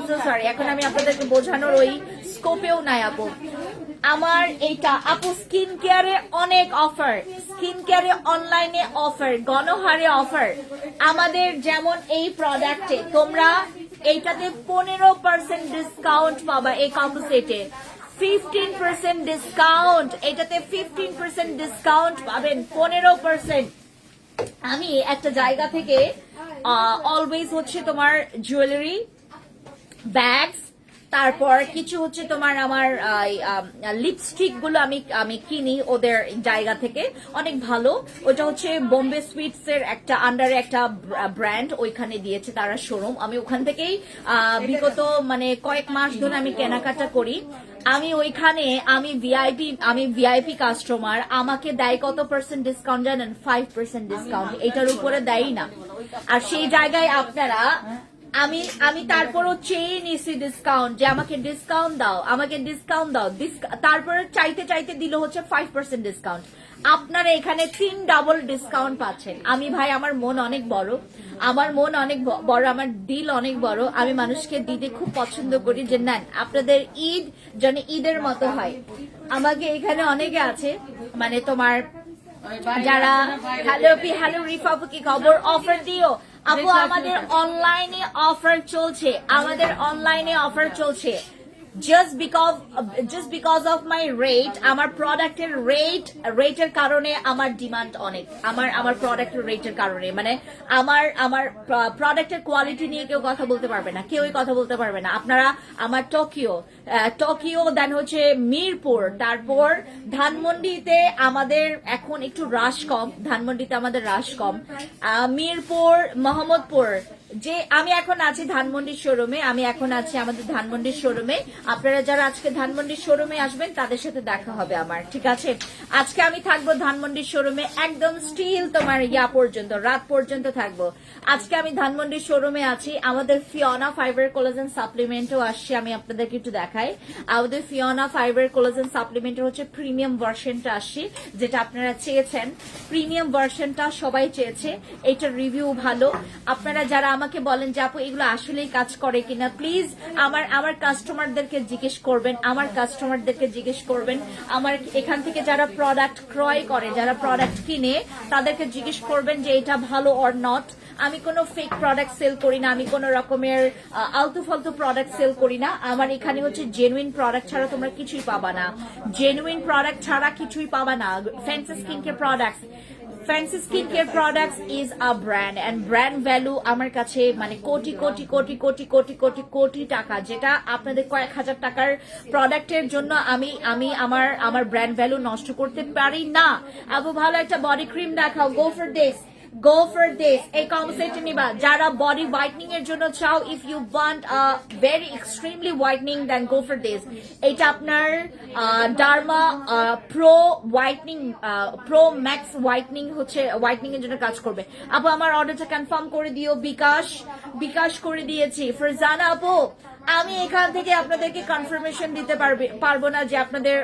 সো সরি। এখন আমি আপনাদেরকে বোঝানোর ওই স্কোপেও নাই আপু। আমার এইটা আপু স্কিন কেয়ারে অনেক অফার, স্কিন কেয়ারে অনলাইনে অফার, গণহারে অফার। আমাদের যেমন এই প্রোডাক্টে তোমরা এইটাতে 15% ডিসকাউন্ট পাবা, এই কম্বো সেটে 15% ডিসকাউন্ট, এটাতে 15% ডিসকাউন্ট পাবেন, 15%। আমি একটা জায়গা থেকে অলওয়েজ হচ্ছে তোমার জুয়েলারি, ব্যাগস, তারপর কিছু হচ্ছে তোমার আমার লিপস্টিক গুলো আমি কিনি ওদের জায়গা থেকে, অনেক ভালো। ওটা হচ্ছে বোম্বে সুইটস এর একটা আন্ডারে একটা ব্র্যান্ড, ওইখানে দিয়েছে তারা শোরুম। আমি ওখান থেকেই বিগত মানে কয়েক মাস ধরে আমি কেনাকাটা করি। আমি ওইখানে আমি ভিআইপি কাস্টমার, আমাকে দেয় কত পার্সেন্ট ডিসকাউন্ট জানেন? 5% ডিসকাউন্ট, এটার উপরে দেয় না। আর সেই জায়গায় আপনারা আমি আমি তারপরও চেয়ে নিছি ডিসকাউন্ট, যে আমাকে ডিসকাউন্ট দাও, আমাকে ডিসকাউন্ট দাও। তারপরে চাইতে চাইতে দিল হচ্ছে 5% ডিসকাউন্ট। আপনারা এখানে 3 ডাবল ডিসকাউন্ট পাচ্ছেন। আমি ভাই, আমার মন অনেক বড়, আমার মন অনেক বড়, আমার দিল অনেক বড়। আমি মানুষকে দিতে খুব পছন্দ করি, যে নেন আপনাদের ঈদ যেন ঈদের মতো হয়। আমাকে এখানে অনেকে আছে, মানে তোমার যারা হ্যালো রিফা আপু, কি খবর? অফার দিও আপু, আমাদের অনলাইনে অফার চলছে, আমাদের অনলাইনে অফার চলছে। just because of my rate, আমার প্রোডাক্টের রেটের কারণে আমার ডিমান্ড অনেক, আমার প্রোডাক্টের রেটের কারণে, মানে আমার প্রোডাক্টের কোয়ালিটি নিয়ে কেউ কথা বলতে পারবে না, কেউই কথা বলতে পারবে না। আপনারা আমার টোকিও দেন হচ্ছে মিরপুর, তারপর ধানমন্ডিতে আমাদের এখন একটু রাশ কম, ধানমন্ডিতে আমাদের রাশ কম, মিরপুর, মোহাম্মদপুর, যে আমি এখন আছি ধানমন্ডির শোরুমে, আমি এখন আছি আমাদের ধানমন্ডির শোরুমে। আপনারা যারা আজকে ধানমন্ডির শোরুমে আসবেন তাদের সাথে দেখা হবে আমার, ঠিক আছে? আজকে আমি থাকবো ধানমন্ডির শোরুমে একদম স্টিল তোমার পর্যন্ত, রাত পর্যন্ত থাকবো। আজকে আমি ধানমন্ডির শোরুমে আছি। আমাদের ফিওনা ফাইবার কোলাজেন সাপ্লিমেন্টও আসছে, আমি আপনাদেরকে একটু দেখাই। আমাদের ফিওনা ফাইবার কোলাজেন সাপ্লিমেন্টের হচ্ছে প্রিমিয়াম ভার্সনটা আসছে, যেটা আপনারা চেয়েছেন। প্রিমিয়াম ভার্সনটা সবাই চেয়েছে, এটার রিভিউ ভালো। আপনারা যারা আমাকে বলেন যে আপু এগুলো আসলেই কাজ করে কিনা, প্লিজ আমার কাস্টমারদেরকে জিজ্ঞেস করবেন, আমার এখান থেকে যারা প্রোডাক্ট ক্রয় করে, যারা প্রোডাক্ট কিনে, তাদেরকে জিজ্ঞেস করবেন যে এটা ভালো অর নট। আমি কোনো ফেক প্রোডাক্ট সেল করি না, আমি কোনো রকমের আলতু ফালতু প্রোডাক্ট সেল করি না। আমার এখানে হচ্ছে জেনুইন প্রোডাক্ট ছাড়া তোমরা কিছুই পাবা না, জেনুইন প্রোডাক্ট ছাড়া কিছুই পাবা না। Fancy skin care products, fancy skin care products is a brand, and brand value আমার কাছে মানে কোটি কোটি কোটি কোটি কোটি কোটি কোটি টাকা, যেটা আপনাদের কয়েক হাজার টাকার প্রোডাক্টের জন্য আমি আমার ব্র্যান্ড ভ্যালু নষ্ট করতে পারি না। আপু ভালো একটা বডি ক্রিম দেখাও, গো ফর দিস, এই কম্পোসেট নিবা। যারা বডি হোয়াইটনিং এর জন্য চাও, if you want very extremely whitening, then go for this. এটা আপনার derma pro whitening, pro max whitening হচ্ছে হোয়াইটনিং এর জন্য কাজ করবে। আপু আমার অর্ডারটা কনফার্ম করে দিও, বিকাশ করে দিয়েছি। ফরজানা আপু, আমি এখান থেকে আপনাদেরকে কনফার্মেশন দিতে পারবো না যে আপনাদের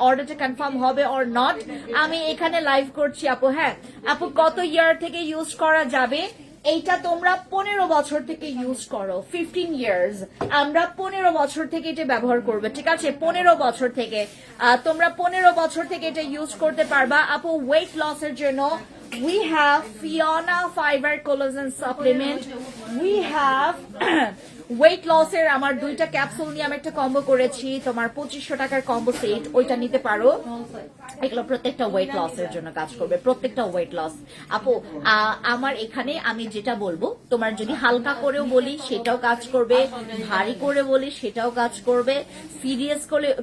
অর্ডারটা কনফার্ম হবে অর নট। আমি এখানে লাইভ করছি আপু। হ্যাঁ আপু, কত ইয়ার থেকে ইউজ করা যাবে? এইটা তোমরা 15 বছর থেকে ইউজ করো, 15 ইয়ার্স। আমরা 15 বছর থেকে এটা ব্যবহার করবে, ঠিক আছে? 15 বছর থেকে তোমরা 15 বছর থেকে এটা ইউজ করতে পারবা। আপু ওয়েট লসের জন্য we have Fiona Fiber Collagen Supplement, we have weight লসের আমার 2টা ক্যাপসুল নিয়ে আমি একটা কম্বো করেছি, তোমার 2500 টাকার কম্বো সেট, ওইটা নিতে পারো। এগুলো প্রত্যেকটা ওয়েট লসের জন্য কাজ করবে, প্রত্যেকটা ওয়েট লস। আপু আমার এখানে আমি যেটা বলবো, তোমার যদি হালকা করেও বলি সেটাও কাজ করবে, ভারী করে বলি সেটাও কাজ করবে, সিরিয়াস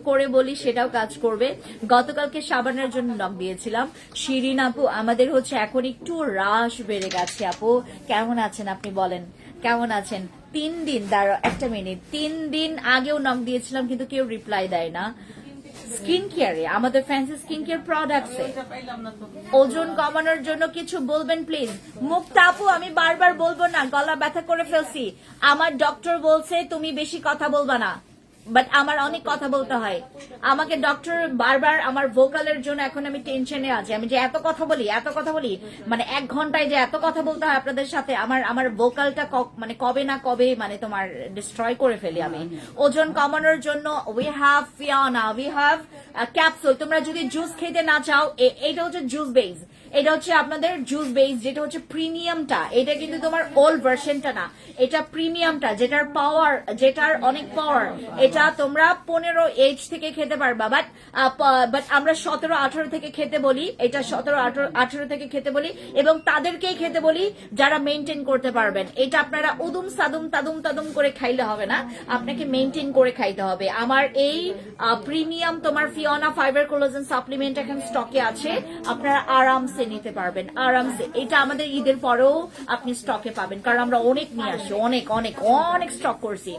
করে বলি সেটাও কাজ করবে। গতকালকে সাবানের জন্য নক দিয়েছিলাম শিরিন আপু, আমাদের হচ্ছে এখন একটু রাশ বেড়ে গেছে। আপু কেমন আছেন আপনি বলেন, কেমন আছেন? 3 দিন, দাঁড়াও একটা মিনিট, 3 দিন আগেও নক দিয়েছিলাম কিন্তু কেউ রিপ্লাই দেয় না। স্কিন কেয়ারে, আমাদের ফ্যান্সি স্কিন কেয়ার প্রোডাক্টসে ওজন কমানোর জন্য কিছু বলবেন প্লিজ। মুক্তা আপু, আমি বারবার বলবো না, গলা ব্যথা করে ফেলছি। আমার ডক্টর বলছে তুমি বেশি কথা বলবা না, বাট আমার অনেক কথা বলতে হয়। আমাকে ডক্টর বারবার আমার ভোকালের জন্য এখন আমি টেনশনে আছি। আমি যে এত কথা বলি, মানে 1 ঘন্টায় যে এত কথা বলতে হয় আপনাদের সাথে, আমার ভোকালটা মানে কবে না কবে মানে তোমার ডিস্ট্রয় করে ফেলি আমি। ওজন কমানোর জন্য we have Fiona, we have capsule. তোমরা যদি জুস খেতে না চাও, এটা হচ্ছে জুস বেস, এটা হচ্ছে আপনাদের জুস বেস, যেটা হচ্ছে প্রিমিয়ামটা। এটা কিন্তু তোমার ওল্ড ভার্সনটা না, এটা প্রিমিয়ামটা, যেটার অনেক পাওয়ার। এটা তোমরা 15 এজ থেকে খেতে পারবা, বাট আমরা 17-18 থেকে খেতে বলি, এটা 17-18 থেকে খেতে বলি, এবং তাদেরকেই খেতে বলি যারা মেনটেন করতে পারবেন। এটা আপনারা উদুম সাদুম তাদুম করে খাইলে হবে না, আপনাকে মেনটেন করে খাইতে হবে। আমার এই প্রিমিয়াম তোমার ফিওনা ফাইবার কোলাজেন সাপ্লিমেন্ট এখন স্টকে আছে, আপনারা আরামসে নিতে পারবেন, আরামসে। এটা আমাদের ঈদের পরেও আপনি স্টকে পাবেন, কারণ আমরা অনেক নিয়ে আসি, অনেক অনেক অনেক স্টক করছি।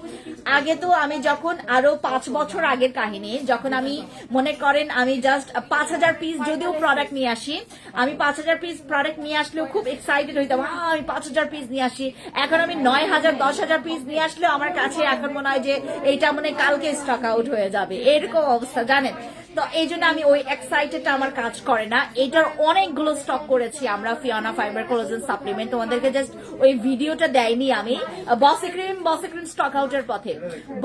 আগে তো আমি যখন আরো 5 বছর আগের কাহিনী, যখন আমি মনে করেন আমি জাস্ট 5000 পিস যদিও প্রোডাক্ট নিয়ে আসি, আমি 5000 পিস প্রোডাক্ট নিয়ে আসলেও খুব এক্সাইটেড হইতাম, আমি 5000 পিস নিয়ে আসি। এখন আমি 9000 10,000 পিস নিয়ে আসলেও আমার কাছে এখন মনে হয় যে এইটা মনে হয় কালকে স্টক আউট হয়ে যাবে, এরকম অবস্থা জানেন। তো এই জন্য আমি ওই এক্সাইটেডটা আমার কাজ করে না। এটার অনেকগুলো স্টক করেছি আমরা, ফিওনা ফাইবার কোলাজেন সাপ্লিমেন্ট। তোমাদেরকে জাস্ট ওই ভিডিওটা দেয়নি আমি। বসি ক্রিম স্টক আউটের পথে,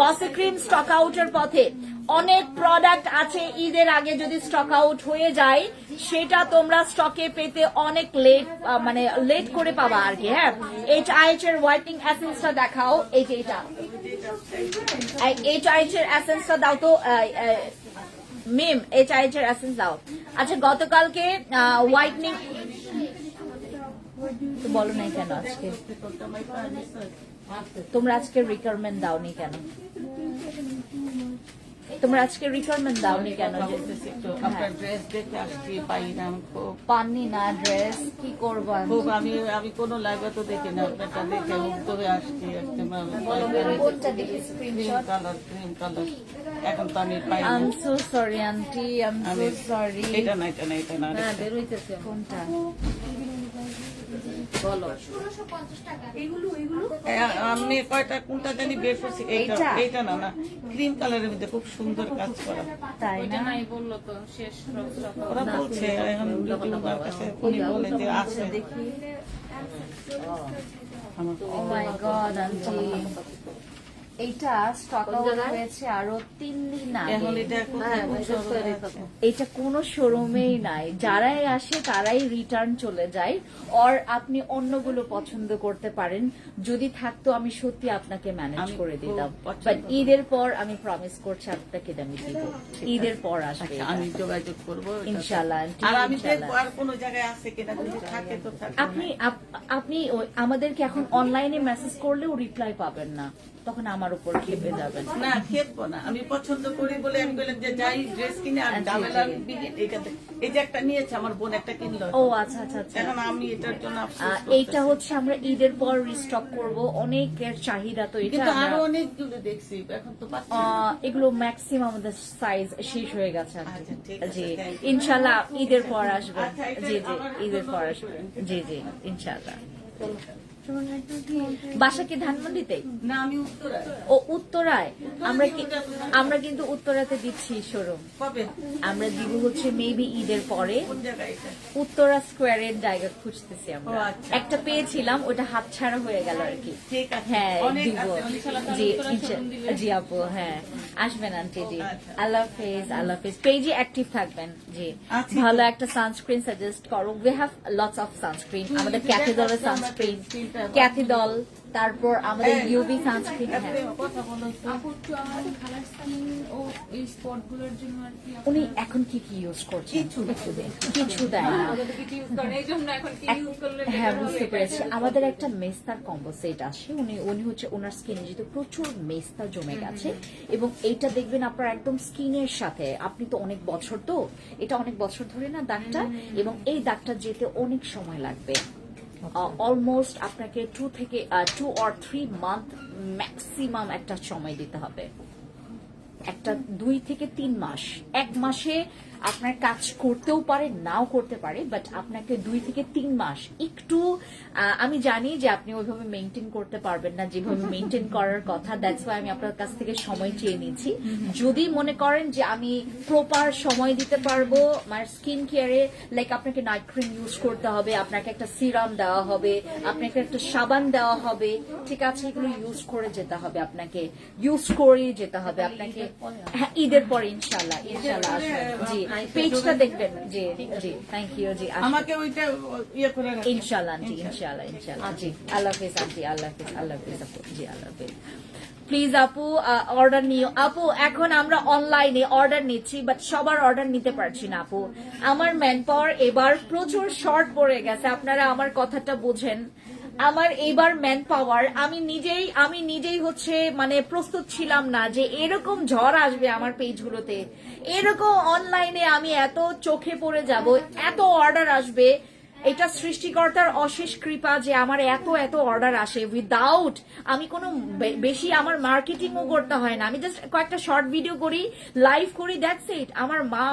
বসি ক্রিম স্টক আউটের পথে। অনেক প্রোডাক্ট আছে ঈদের আগে যদি স্টক আউট হয়ে যায়, সেটা তোমরা স্টকে পেতে অনেক লেট, মানে লেট করে পাবা আর কি। হ্যাঁ, HIH এর হোয়াইটনিং এসেন্সটা দেখাও, এই যে এটা HIH এর এসেন্সটা দাও তো মিম, HIH এর এসেন্স দাও। আচ্ছা, গতকালকে হোয়াইটনিং তো বলো নাই কেন আজকে? তোমরা আজকে রিকোয়ারমেন্ট দাওনি কেন? তোমরা আজকে রিকোয়ারমেন্ট দাওনি কেন? পাননি না ড্রেস, কি করবো? আমি কোনো লাগবে তো দেখি না, আপনারটা দেখে উত্তরে আসছি। কোনটা দেখি স্ক্রিনশট? ক্রিম কালার এখন তো আমি পাই। I am so sorry aunty, I am so sorry. এটা না, এটা না, এটা না, না বের হইতেছে কোনটা বলো। আমি কয়টা কোনটা জানি বের করছি, এইটা এইটা না, না ক্রিম কালারের মধ্যে খুব সুন্দর কাজ করা। তাই না? বললো তো শেষ ওরা বলছে এখন ইউটিউবার কাছে উনি বলে যে আছে। দেখি। আমার ও মাই গড আন্টি, এইটা স্টক আউট হয়েছে আরো 3 দিন এখন আগে। এটা এটা কোনো শোরুমেই নাই, যারাই আসে তারাই রিটার্ন চলে যায়। আর আপনি অন্যগুলো পছন্দ করতে পারেন, যদি থাকতো আমি সত্যি আপনাকে ম্যানেজ আমি করে খুব দিতাম, পছন্দ বাট ঈদের পর আমি প্রমিস করছি আপনাকে আমি দিব, ঈদের পর আসবে আচ্ছা, আমি যোগাযোগ করবো ইনশাআল্লাহ আন্টি, আর আমি ইনশাআল্লাহ। দেখবো আর কোনো জায়গায় আছে কিনা, যদি থাকে তো থাকে। আপনি আমাদেরকে এখন অনলাইনে মেসেজ করলেও রিপ্লাই পাবেন না, তখন আমার উপর খেপে যাবেন। না খেপবো না, আমি পছন্দ করি বলে আমি বললাম যে যাই ড্রেস কিনে আর ডাবল আর বিগিন এইটাতে। এই যে একটা নিয়েছে আমার বোন, একটা কিনলো। ও আচ্ছা আচ্ছা আচ্ছা। এখন আমি এটার জন্য আফসোস এইটা করতেছি। হচ্ছে আমরা ঈদের পর রিস্টক করব, অনেকের চাহিদা তো এটা। কিন্তু আরো আমরা অনেকগুলো দেখছি, এখন তো পাচ্ছি না। এগুলো ম্যাক্সিমাম আমাদের সাইজ শেষ হয়ে গেছে আর কি। আচ্ছা, ঠিক আছে, জি thank you. ইনশাআল্লাহ ঈদের পর আসবেন। আচ্ছা, এটা জি জি আমার ঈদের পর হলো আসবেন। জি জি ইনশাআল্লাহ। বাসা কি ধানমন্ডিতে? না আমি উত্তরায়। ও উত্তরায়। আমরা কিন্তু উত্তরাতে দিচ্ছি শোরুম। কবে আমরা দিব হচ্ছে মেবি ঈদের পরে। কোন জায়গায় এটা? উত্তরা স্কোয়ারের জায়গা খুঁজতেছি আমরা। ও আচ্ছা। একটা পেয়েছিলাম, ওটা হাতছাড়া হয়ে গেল আর কি। ঠিক আছে, হ্যাঁ অনেক দিব। আছে, জি জি আপু, হ্যাঁ আসবেন আন্টি। জি আচ্ছা। আল্লাহ হাফেজ, আল্লাহ হাফেজ। পেজে অ্যাক্টিভ থাকবেন। জি আচ্ছা। ভালো একটা সানস্ক্রিন সাজেস্ট করো। We have lots of sunscreen. আমাদের ক্যাথিডলের সানস্ক্রিন, ক্যাথিডল, তারপর আমাদের ইউভি সানস্ক্রিন। হ্যাঁ কথা বলো একটু। আপু একটু আমার খালার স্কিন ও এই স্পট গুলোর জন্য আর কি উনি এখন কি কি ইউজ করছেন? কিছু দেয় না। কিছু ইউজ করেন, এই জন্য এখন কি ইউজ করলে হ্যাঁ বুঝতে পেরেছি। আমাদের একটা মেস্তার কম্বো সেট আসে, উনি হচ্ছে ওনার স্কিনে যেহেতু প্রচুর মেস্তা জমে গেছে, এবং এইটা দেখবেন আপনার একদম স্কিনের সাথে, আপনি তো অনেক বছর, তো এটা অনেক বছর ধরে না দাগটা, এবং এই দাগটা যেতে অনেক সময় লাগবে। অলমোস্ট আপনাকে 2 or 3 মান্থ ম্যাক্সিমাম একটা সময় দিতে হবে, একটা 2 থেকে 3 মাস। 1 মাসে আপনার কাজ করতেও পারে, নাও করতে পারে, বাট আপনাকে 2 থেকে 3 মাস একটু, আমি জানি যে আপনি ওইভাবে মেনটেন করতে পারবেন না যেভাবে মেনটেন করার কথা, দ্যাটস ওয়াই আমি আপনার কাছ থেকে সময় চেয়ে নিচ্ছি। যদি মনে করেন যে আমি প্রপার সময় দিতে পারবো আমার স্কিন কেয়ারে, লাইক আপনাকে নাইট ক্রিম ইউজ করতে হবে, আপনাকে একটা সিরাম দেওয়া হবে, আপনাকে একটা সাবান দেওয়া হবে, ঠিক আছে, এগুলো ইউজ করে যেতে হবে, আপনাকে ইউজ করে যেতে হবে আপনাকে। হ্যাঁ ঈদের পরে ইনশাল্লাহ ইনশাল্লাহ আসবেন। জি পেজটা দেখবেন। জি জি থ্যাংক ইউ। জি আমাকে ওইটা ইয়ে করে রাখো। ইনশাল্লাহ আন্টি, ইনশাল্লাহ ইনশাল্লাহ। জি আল্লাহ হাফেজ আন্টি, আল্লাহ হাফেজ, আল্লাহ হাফেজ আপু। জি আল্লাহ হাফেজ। প্লিজ আপু অর্ডার নিও আপু। এখন আমরা অনলাইনে অর্ডার নিচ্ছি, বাট সবার অর্ডার নিতে পারছি না আপু। আমার ম্যান পাওয়ার এবার প্রচুর শর্ট পড়ে গেছে, আপনারা আমার কথাটা বোঝেন। আমার এইবার ম্যান পাওয়ার আমি নিজেই হচ্ছে মানে প্রস্তুত ছিলাম না যে এরকম ঝড় আসবে আমার পেজগুলোতে, এরকম অনলাইনে আমি এত চোখে পড়ে যাব, এত অর্ডার আসবে। এটা সৃষ্টিকর্তার অশেষ কৃপা যে আমার এত এত অর্ডার আসে উইদাউট আমি কোনো বেশি আমার মার্কেটিংও করতে হয় না। আমি জাস্ট কয়েকটা শর্ট ভিডিও করি, লাইভ করি, দ্যাটস ইট।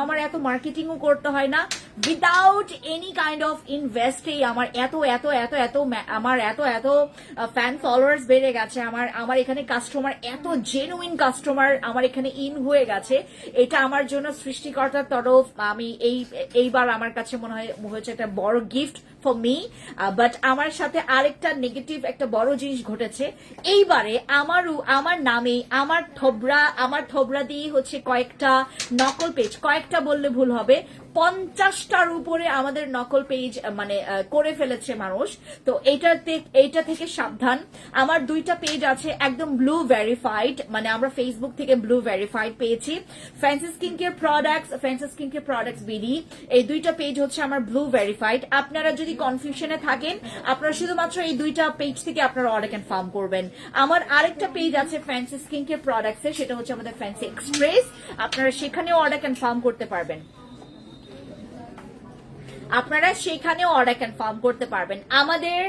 আমার এত মার্কেটিংও করতে হয় না, উইদাউট এনি কাইন্ড অফ ইনভেস্টেই আমার এত এত এত এত আমার এত এত ফ্যান ফলোয়ার্স বেড়ে গেছে। আমার এখানে কাস্টমার, এত জেনুইন কাস্টমার আমার এখানে ইন হয়ে গেছে। এটা আমার জন্য সৃষ্টিকর্তার তরফ। আমি এইবার আমার কাছে মনে হয়েছে একটা বড় গিফট ফর মি। বাট আমার সাথে আরেকটা নেগেটিভ একটা বড় জিনিস ঘটেছে এইবারে। আমার নামে আমার থোবরা দিয়ে হচ্ছে কয়েকটা নকল পেজ, কয়েকটা বললে ভুল হবে, 50টার উপরে আমাদের নকল পেজ মানে করে ফেলেছে মানুষ। তো এইটা থেকে সাবধান। আমার 2টা পেজ আছে একদম ব্লু ভেরিফাইড, মানে আমরা ফেসবুক থেকে ব্লু ভেরিফাইড পেয়েছি। Fancy skin care products BD, এই 2টা পেজ হচ্ছে আমার ব্লু ভেরিফাইড। আপনারা যদি কনফিউশনে থাকেন, আপনারা শুধুমাত্র এই 2টা পেজ থেকে আপনারা অর্ডার কনফার্ম করবেন। আমার আরেকটা পেজ আছে ফ্যান্সি স্কিন কেয়ার প্রোডাক্টস এর, সেটা হচ্ছে আমাদের ফ্যান্সি এক্সপ্রেস। আপনারা সেখানেও অর্ডার কনফার্ম করতে পারবেন, আপনারা সেখানেও অর্ডার কনফার্ম করতে পারবেন। আমাদের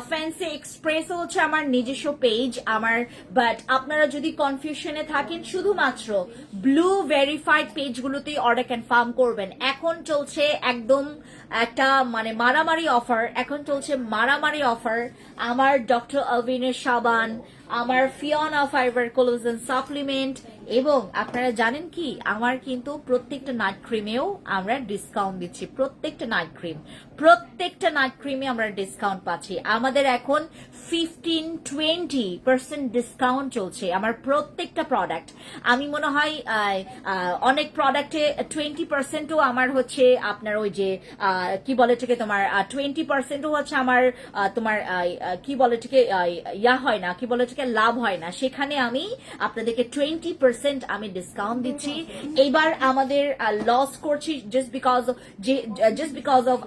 ফ্যান্সি এক্সপ্রেসও হচ্ছে আমার নিজস্ব পেজ আমার। বাট আপনারা যদি কনফিউশনে থাকেন, শুধুমাত্র ব্লু ভেরিফাইড পেজগুলোতেই অর্ডার কনফার্ম করবেন। এখন চলছে একদম একটা মানে মারামারি অফার। আমার ডক্টর আলভিনের সাবান, আমার ফিওনা ফাইবার কোলাজেন সাপ্লিমেন্ট, এবং আপনারা জানেন কি আমার কিন্তু প্রত্যেকটা নাইট ক্রিমেও আমরা ডিসকাউন্ট দিচ্ছি। প্রত্যেকটা নাইট ক্রিমে আমরা ডিসকাউন্ট পাচ্ছি। আমাদের এখন 15-20% ডিসকাউন্ট চলছে আমার প্রত্যেকটা প্রোডাক্ট। আমি মনে হয় অনেক প্রোডাক্টে 20%ও আমার হচ্ছে আপনার ওই যে কি বলে এটাকে তোমার 20%ও হচ্ছে আমার তোমার কি বলে এটাকে হয় না, কি বলে এটাকে লাভ হয় না। সেখানে আমি আপনাদেরকে 20% আমি ডিসকাউন্ট দিচ্ছি। এইবার আমাদের লস করছি জাস্ট বিকজ অফ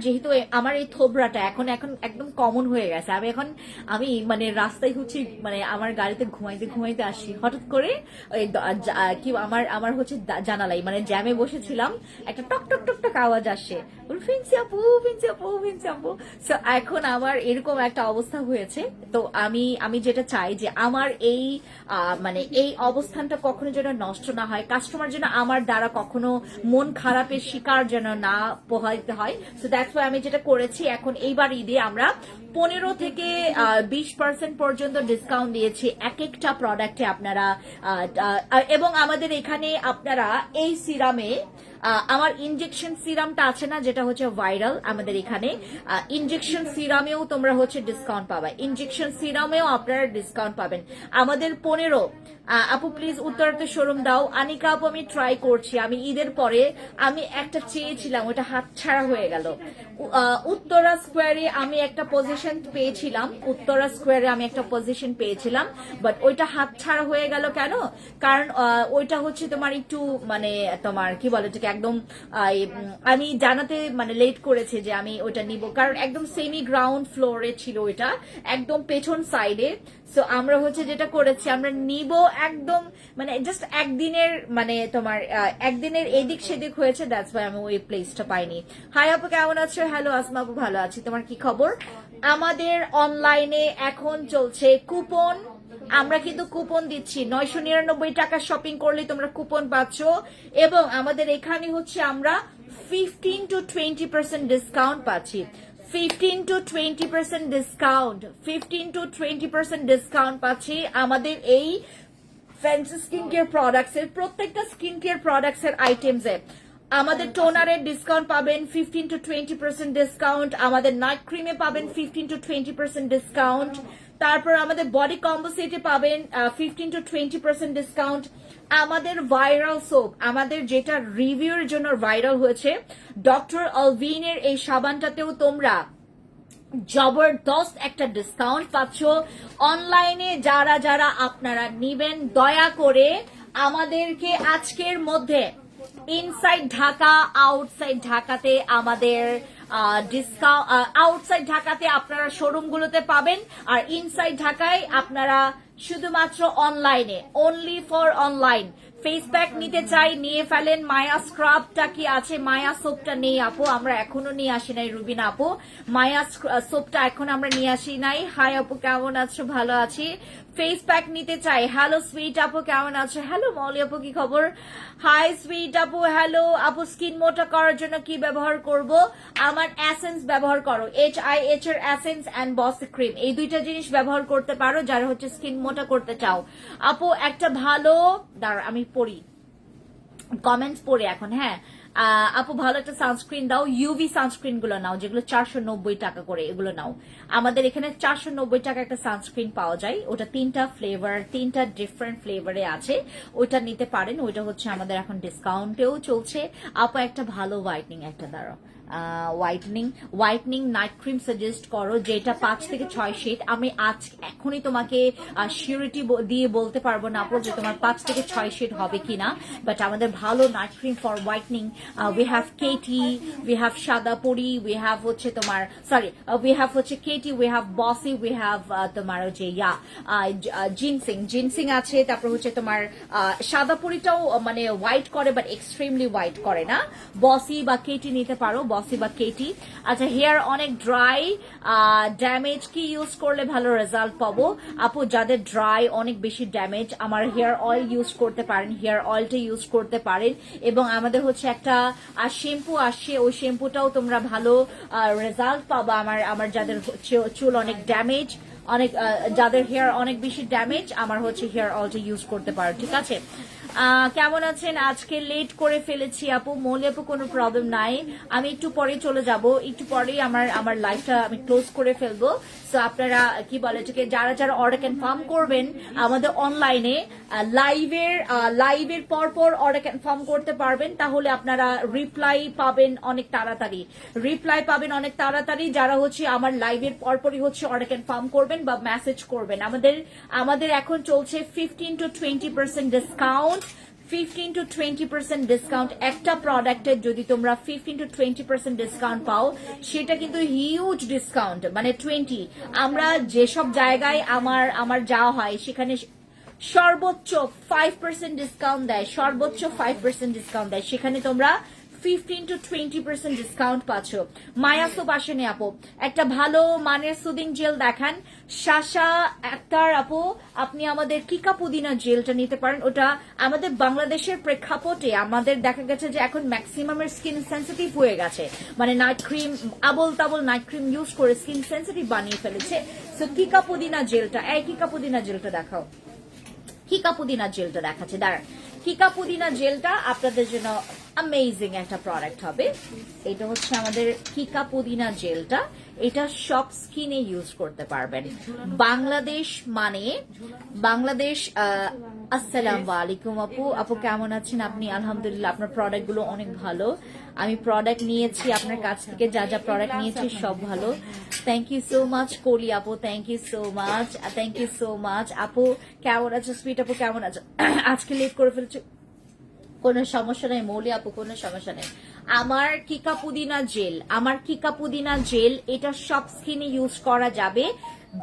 যেহেতু আমার এই থোবরাটা এখন একদম কমন হয়ে গেছে। আমি মানে রাস্তায় হচ্ছে মানে আমার গাড়িতে ঘুমাইতে আসি, হঠাৎ করে কি আমার হচ্ছে জানালাই মানে জ্যামে বসেছিলাম, একটা টক টক টক টক আওয়াজ আসে, ফিনসি আপু। সো এখন আমার এরকম একটা অবস্থা হয়েছে। তো আমি যেটা চাই যে আমার এই মানে এই অবস্থানটা কখনো যেন নষ্ট না হয়, কাস্টমার যেন আমার দ্বারা কখনো মন খারাপের শিকার যেন না পোহাইতে হয়। সো দ্যাটস ওয়াই আমি যেটা করেছি, এখন এইবার ঈদে আমরা 15 থেকে 20% পর্যন্ত ডিসকাউন্ট দিয়েছি এক একটা প্রোডাক্টে আপনারা। এবং আমাদের এখানে আপনারা এই সিরামে আমার ইনজেকশন সিরামটা আছে না, যেটা হচ্ছে ভাইরাল, আমাদের এখানে ইনজেকশন সিরামেও তোমরা হচ্ছে ডিসকাউন্ট পাবে। ইনজেকশন সিরামেও আপনারা ডিসকাউন্ট পাবেন। আমাদের 15 আপু প্লিজ উত্তরাতে শোরুম দাও। আনিকা আপু আমি ট্রাই করছি। আমি ঈদের পরে আমি একটা চেয়েছিলাম, ওটা হাতছাড়া হয়ে গেল। উত্তরা স্কোয়ারে আমি একটা পজিশন পেয়েছিলাম, বাট ওইটা হাতছাড়া হয়ে গেল কেন? কারণ ওইটা হচ্ছে তোমার একটু মানে তোমার কি বলে এটাকে একদম আমি জানাতে মানে লেট করেছে যে আমি ওইটা নিব, কারণ একদম সেমি গ্রাউন্ড ফ্লোরে ছিল ওইটা, একদম পেছন সাইডে। সো আমরা হচ্ছে যেটা করেছি, আমরা নিব একদম মানে জাস্ট একদিনের মানে তোমার একদিনের এদিক সেদিক হয়েছে, দ্যাটস ওয়াই আমি ওই প্লেসটা পাইনি। হাই আপু কেমন আছো? হ্যালো আসমা আপু ভালো আছি, তোমার কি খবর? আমাদের অনলাইনে এখন চলছে কুপন, আমরা কিন্তু কুপন দিচ্ছি। 999 টাকা শপিং করলে তোমরা কুপন পাচ্ছ, এবং আমাদের এখানে হচ্ছে আমরা 15-20% ডিসকাউন্ট পাচ্ছি। 15-20% ডিসকাউন্ট পাচ্ছি আমাদের এই ফ্যান্সি স্কিন কেয়ার প্রোডাক্টস এর, প্রত্যেকটা স্কিন কেয়ার প্রোডাক্টস এর আইটেমস এ। আমাদের টোনারের ডিসকাউন্ট পাবেন 15-20% ডিসকাউন্ট, আমাদের নাইট ক্রিমে পাবেন 15-20% ডিসকাউন্ট, তারপর আমাদের বডি কম্বো সেটে পাবেন 15-20% ডিসকাউন্ট। আমাদের ভাইরাল সোপ, আমাদের যেটা রিভিউর জন্য ভাইরাল হয়েছে, ডক্টর আলভিনের এই সাবানটাতেও তোমরা জবরদস্ত একটা ডিসকাউন্ট পাচ্ছ। অনলাইনে যারা আপনারা নিবেন, দয়া করে আমাদেরকে আজকের মধ্যে ইনসাইড ঢাকা আউটসাইড ঢাকাতে আমাদের ডিসকাউন্ট আউটসাইড ঢাকাতে আপনারা শোরুমগুলোতে পাবেন, আর ইনসাইড ঢাকায় আপনারা শুধুমাত্র অনলাইনে, only for online. Face pack নিতে চাই নিয়ে ফেলেন। মায়া স্ক্রাবটা কি আছে? মায়া সোপটা নেই আপু, আমরা এখনো নিয়ে আসি নাই রুবিনা আপু। মায়া সোপটা এখন আমরা নিয়ে আসি নাই। হাই আপু কেমন আছো? ভালো আছি। ফেস প্যাক নিতে চাই। হ্যালো সুইট আপু কেমন আছো? হ্যালো মলি আপু কি খবর? হাই সুইট আপু, হ্যালো আপু। স্কিন মোটা করার জন্য কি ব্যবহার করব? আমার এসেন্স ব্যবহার করো, HIH এর এসেন্স এন্ড বসি ক্রিম, এই দুইটা জিনিস ব্যবহার করতে পারো যারা হচ্ছে স্কিন মোটা করতে চাও। আপু একটা ভালো, দাঁড়া আমি পড়ি কমেন্টস পড়ে এখন। হ্যাঁ আপু ভালো একটা সানস্ক্রিন দাও। ইউভি সানস্ক্রিন গুলো নাও যেগুলো 490 টাকা করে, এগুলো নাও। আমাদের এখানে 490 টাকা একটা সানস্ক্রিন পাওয়া যায়, ওটা 3টা ফ্লেভার, 3টা ডিফারেন্ট ফ্লেভারে আছে, ওইটা নিতে পারেন। ওইটা হচ্ছে আমাদের এখন ডিসকাউন্টেও চলছে। আপু একটা ভালো হোয়াইটনিং একটা দাঁড়াও, হোয়াইটনিং নাইট ক্রিম সাজেস্ট করো যেটা 5 থেকে 6 শেড। আমি আজ এখনই তোমাকে সিউরিটি দিয়ে বলতে পারবো না আপু যে তোমার 5 থেকে 6 শেড হবে কিনা, বাট আমাদের ভালো night cream for whitening we have কেটি, উই হ্যাভ সাদা পরি, উই হ্যাভ হচ্ছে তোমার উই হ্যাভ হচ্ছে কেটি, উই হ্যাভ বসি, উই হ্যাভ তোমার হচ্ছে জিনসিং আছে। তারপর হচ্ছে তোমার সাদা পরিটাও মানে হোয়াইট করে বাট এক্সট্রিমলি হোয়াইট করে না। বসি বা কেটি নিতে পারো, বসি বা কেটি। আচ্ছা হেয়ার অনেক ড্রাই, ড্যামেজ কি ইউজ করলে ভালো রেজাল্ট পাবো? আপু যাদের ড্রাই অনেক বেশি ড্যামেজ, আমার হেয়ার অয়েল ইউজ করতে পারেন, হেয়ার অয়েলটা ইউজ করতে পারেন। এবং আমাদের হচ্ছে একটা শ্যাম্পু আসছে, ওই শ্যাম্পুটাও তোমরা ভালো রেজাল্ট পাবা। আমার যাদের চুল অনেক ড্যামেজ, অনেক যাদের হেয়ার অনেক বেশি ড্যামেজ, আমার হচ্ছে হেয়ার অয়েলটা ইউজ করতে পারো, ঠিক আছে? কেমন আছেন? আজকে লেট করে ফেলেছি আপু। মৌলি আপু কোনো প্রবলেম নাই, আমি একটু পরে চলে যাব, একটু পরেই আমার লাইফটা আমি ক্লোজ করে ফেলবো। সো আপনারা কি বলে এটাকে, যারা যারা অর্ডার কনফার্ম করবেন আমাদের অনলাইনে লাইভের পর অর্ডার কনফার্ম করতে পারবেন, তাহলে আপনারা রিপ্লাই পাবেন অনেক তাড়াতাড়ি। যারা হচ্ছে আমার লাইভের পরপরই হচ্ছে অর্ডার কনফার্ম করবেন বা মেসেজ করবেন। আমাদের এখন চলছে 15 to 20% ডিসকাউন্ট, 15 to 20% ডিসকাউন্ট। একটা প্রোডাক্টের যদি তোমরা 15 to 20% ডিসকাউন্ট পাও, সেটা কিন্তু হিউজ ডিসকাউন্ট, মানে 20। আমরা যেসব জায়গায় আমার যাওয়া হয় সেখানে সর্বোচ্চ 5% ডিসকাউন্ট দেয়, সর্বোচ্চ 5% ডিসকাউন্ট দেয়, সেখানে তোমরা 15 to 20% ডিসকাউন্ট পাচ্ছ। মায়া সোপ আসেনি আপু, একটা ভালো মানের সুদিং জেল দেখান। শাসা আক্তার আপু আপনি আমাদের কিকা পুদিনা জেলটা নিতে পারেন। ওটা আমাদের বাংলাদেশের প্রেক্ষাপটে আমাদের দেখা গেছে যে এখন ম্যাক্সিমামের স্কিন সেন্সিটিভ হয়ে গেছে, মানে নাইট ক্রিম আবল তাবল নাইট ক্রিম ইউজ করে স্কিন সেন্সিটিভ বানিয়ে ফেলেছে। সো কিকা পুদিনা জেলটা, কিকা পুদিনা জেলটা দেখাও, কিকা পুদিনা জেলটা দেখাচ্ছে, দাঁড়ান। কিকা পুদিনা জেলটা আপনাদের জন্য অ্যামেজিং একটা প্রোডাক্ট হবে। এটা হচ্ছে আমাদের কিকা পুদিনা জেলটা, এটা সব স্কিনে ইউজ করতে পারবেন। বাংলাদেশ আসসালামু আলাইকুম আপু কেমন আছেন আপনি? আলহামদুলিল্লাহ, আপনার প্রোডাক্ট গুলো অনেক ভালো। আমি প্রোডাক্ট নিয়েছি আপনার কাছ থেকে, যা প্রোডাক্ট নিয়েছি সব ভালো। Thank you so much Koli আপু, থ্যাংক ইউ সো মাচ আপু। কেমন আছো সুইট আপু, কেমন আছো? আজকে লেট করে ফেলছো, কোনো সমস্যা নেই মৌলি আপু, কোনো সমস্যা নেই। আমার কিকা পুদিনা জেল এটা সব স্কিনে ইউজ করা যাবে।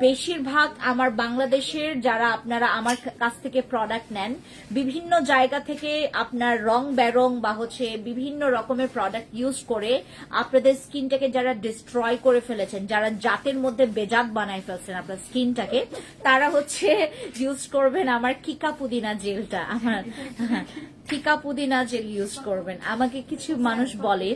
বেশিরভাগ আমার বাংলাদেশের যারা আপনারা আমার কাছ থেকে প্রোডাক্ট নেন, বিভিন্ন জায়গা থেকে আপনার রং বেরং বা হচ্ছে বিভিন্ন রকমের প্রোডাক্ট ইউজ করে আপনাদের স্কিনটাকে যারা ডিস্ট্রয় করে ফেলেছেন, যারা জাতের মধ্যে বেজাত বানায় ফেলছেন আপনার স্কিনটাকে, তারা হচ্ছে ইউজ করবেন আমার কিকা পুদিনা জেলটা। আমার কিকা পুদিনা জেল ইউজ করবেন। আমাকে কিছু মানুষ বলে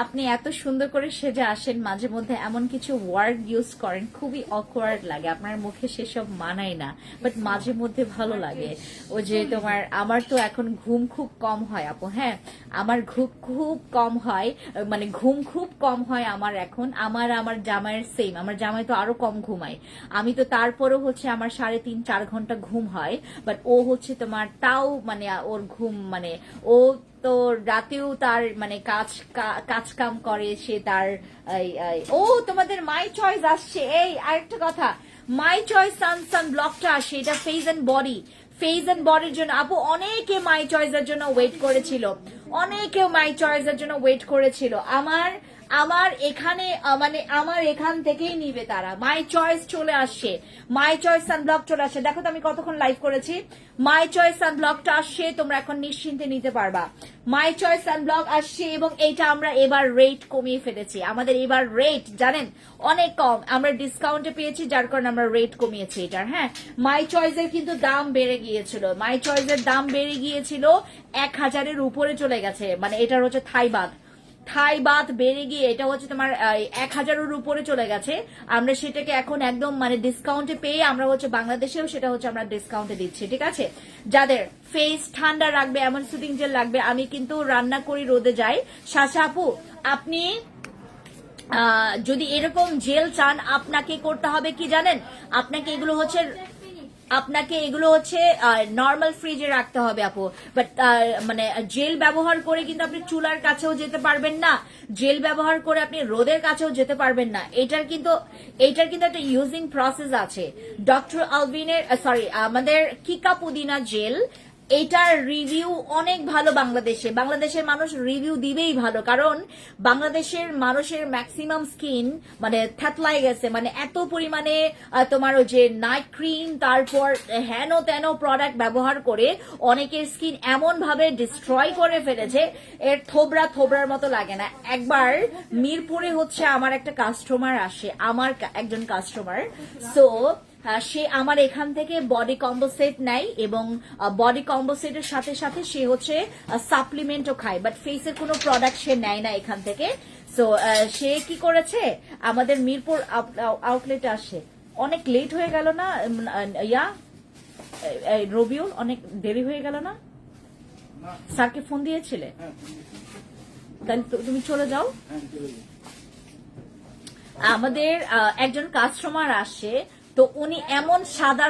আপনি এত সুন্দর করে সেজে আসেন, মাঝে মধ্যে এমন কিছু ওয়ার্ড ইউজ করেন খুবই অকওয়ার্ড লাগে, আপনার মুখে সেসব মানায় না, বাট মাঝে মধ্যে ভালো লাগে। ও যে তোমার, আমার তো এখন ঘুম খুব কম হয় আপু, হ্যাঁ আমার ঘুম খুব কম হয়, মানে ঘুম খুব কম হয় আমার এখন। আমার জামাইয়ের সেম, আমার জামাই তো আরো কম ঘুমায়, আমি তো তারপরেও হচ্ছে আমার 3.5-4 ঘন্টা ঘুম হয়, বাট ও হচ্ছে তোমার তাও মানে ওর ঘুম মানে ও তো রাতেও তার মানে কাজ কাম করে সে তার। ও তোমাদের মাই চয়েস আসছে, এই আরেকটা কথা, মাই চয়েস সান ব্লকটা আসে, এটা ফেস এন্ড বডির জন্য আপু। অনেকে মাই চয়েসের জন্য ওয়েট করেছিল, আমার আমার এখানে মানে আমার এখান থেকেই নিবে তারা। মাই চয়েস চলে আসছে, মাই চয়েস সানব্লক চলে আসছে। দেখো তো আমি কতক্ষণ লাইভ করেছি। মাই চয়েস সানব্লকটা আসছে, তোমরা এখন নিশ্চিন্তে নিতে পারবা। মাই চয়েস সানব্লক আসছে এবং এইটা আমরা এবার রেট কমিয়ে ফেলেছি। আমাদের এবার রেট জানেন অনেক কম, আমরা ডিসকাউন্টে পেয়েছি, যার কারণে আমরা রেট কমিয়েছি এটার। হ্যাঁ, মাই চয়েসের কিন্তু দাম বেড়ে গিয়েছিল, মাই চয়েসের দাম বেড়ে গিয়েছিল 1000-এর উপরে চলে গেছে। মানে এটার হচ্ছে থাই বাত বেড়ে গিয়ে এটা হচ্ছে তোমার 1000-এর উপরে চলে গেছে। আমরা সেটাকে এখন একদম মানে ডিসকাউন্টে পেয়ে আমরা হচ্ছে বাংলাদেশেও সেটা হচ্ছে আমরা ডিসকাউন্টে দিচ্ছি, ঠিক আছে। যাদের ফেস ঠান্ডা রাখবে, এমন সুদিং জেল লাগবে, আমি কিন্তু রান্না করি, রোদে যাই। শাশা আপু, আপনি যদি এরকম জেল চান, আপনাকে করতে হবে কি জানেন, আপনাকে এগুলো হচ্ছে নর্মাল ফ্রিজে রাখতে হবে আপু। বাট মানে জেল ব্যবহার করে কিন্তু আপনি চুলার কাছেও যেতে পারবেন না, জেল ব্যবহার করে আপনি রোদের কাছেও যেতে পারবেন না। এইটার কিন্তু একটা ইউজিং প্রসেস আছে। ডক্টর আলভিনের আমাদের কিকা পুদিনা জেল, এটার রিভিউ অনেক ভালো। বাংলাদেশের মানুষ রিভিউ দিবেই ভালো, কারণ বাংলাদেশের মানুষের ম্যাক্সিমাম স্কিন মানে থ্যাতলাই গেছে, মানে এত পরিমাণে তোমার ওই যে নাইট ক্রিম, তারপর হেন তেন প্রোডাক্ট ব্যবহার করে অনেকের স্কিন এমন ভাবে ডিস্ট্রয় করে ফেলেছে, এর থোবরার মতো লাগে না। একবার মিরপুরে হচ্ছে আমার একটা কাস্টমার আসে, একজন কাস্টমার, সো সে আমার এখান থেকে বডি কম্বো সেট নেয় এবং বডি কম্বো সেটের সাথে সাথে সে হচ্ছে সাপ্লিমেন্টও খায়, বাট ফেসের কোনো প্রোডাক্ট সে নেয় না এখান থেকে। সো সে কি করেছে, আমাদের মিরপুর আউটলেটে আসে। অনেক লেট হয়ে গেল না রবিউল, অনেক দেরি হয়ে গেল না? স্যারকে ফোন দিয়েছিলে? তাহলে তুমি চলে যাও। আমাদের একজন কাস্টমার আসে, তো উনি এমন সাদা,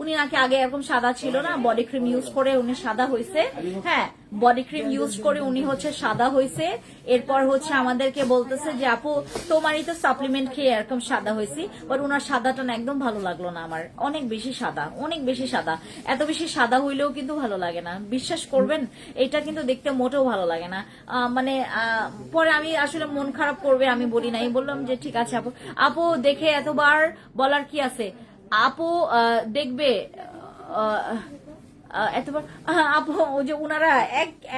উনি নাকি আগে এরকম সাদা ছিল না, বডি ক্রিম ইউজ করে উনি সাদা হয়েছে। হ্যাঁ, বডি ক্রিম ইউজ করে উনি হচ্ছে সাদা হয়েছে। এরপর হচ্ছে আমাদেরকে বলতেছে যে আপু তোমারই তো সাপ্লিমেন্ট খেয়ে এরকম সাদা হয়েছি, বাট ওনার সাদাটা না একদম ভালো লাগলো না আমার, অনেক বেশি সাদা। এত বেশি সাদা হইলেও কিন্তু ভালো লাগে না, বিশ্বাস করবেন, এটা কিন্তু দেখতে মোটেও ভালো লাগে না। মানে পরে আমি আসলে মন খারাপ করবে আমি বলি নাই, বললাম যে ঠিক আছে আপু দেখে এতবার বলার কি আছে, আপু দেখবে এতবার আপু ওই যে উনারা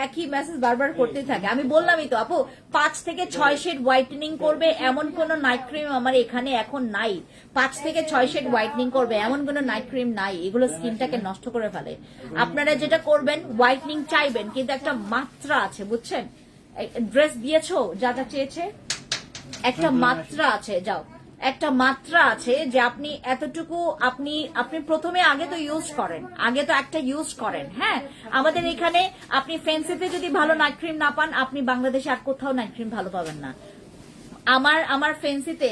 একই মেসেজ বারবার করতেই থাকে। আমি বললামই তো আপু 5 থেকে 6 শেড হোয়াইটেনিং করবে এমন কোন নাইট ক্রিম আমার এখানে এখন নাই। 5 থেকে 6 শেড হোয়াইটেনিং করবে এমন কোন নাইট ক্রিম নাই, এগুলো স্কিনটাকে নষ্ট করে ফেলে। আপনারা যেটা করবেন, হোয়াইটেনিং চাইবেন, কিন্তু একটা মাত্রা আছে, বুঝছেন। ড্রেস দিয়েছো যা চেয়েছে, একটা মাত্রা আছে, যাও, একটা মাত্রা আছে যে আপনি এতটুকু আপনি প্রথমে আগে তো একটা ইউজ করেন। হ্যাঁ, আমাদের এখানে আপনি ফেন্সিতে যদি ভালো নাইট ক্রিম না পান, আপনি বাংলাদেশে আর কোথাও নাইট ক্রিম ভালো পাবেন না। আমার ফেন্সিতে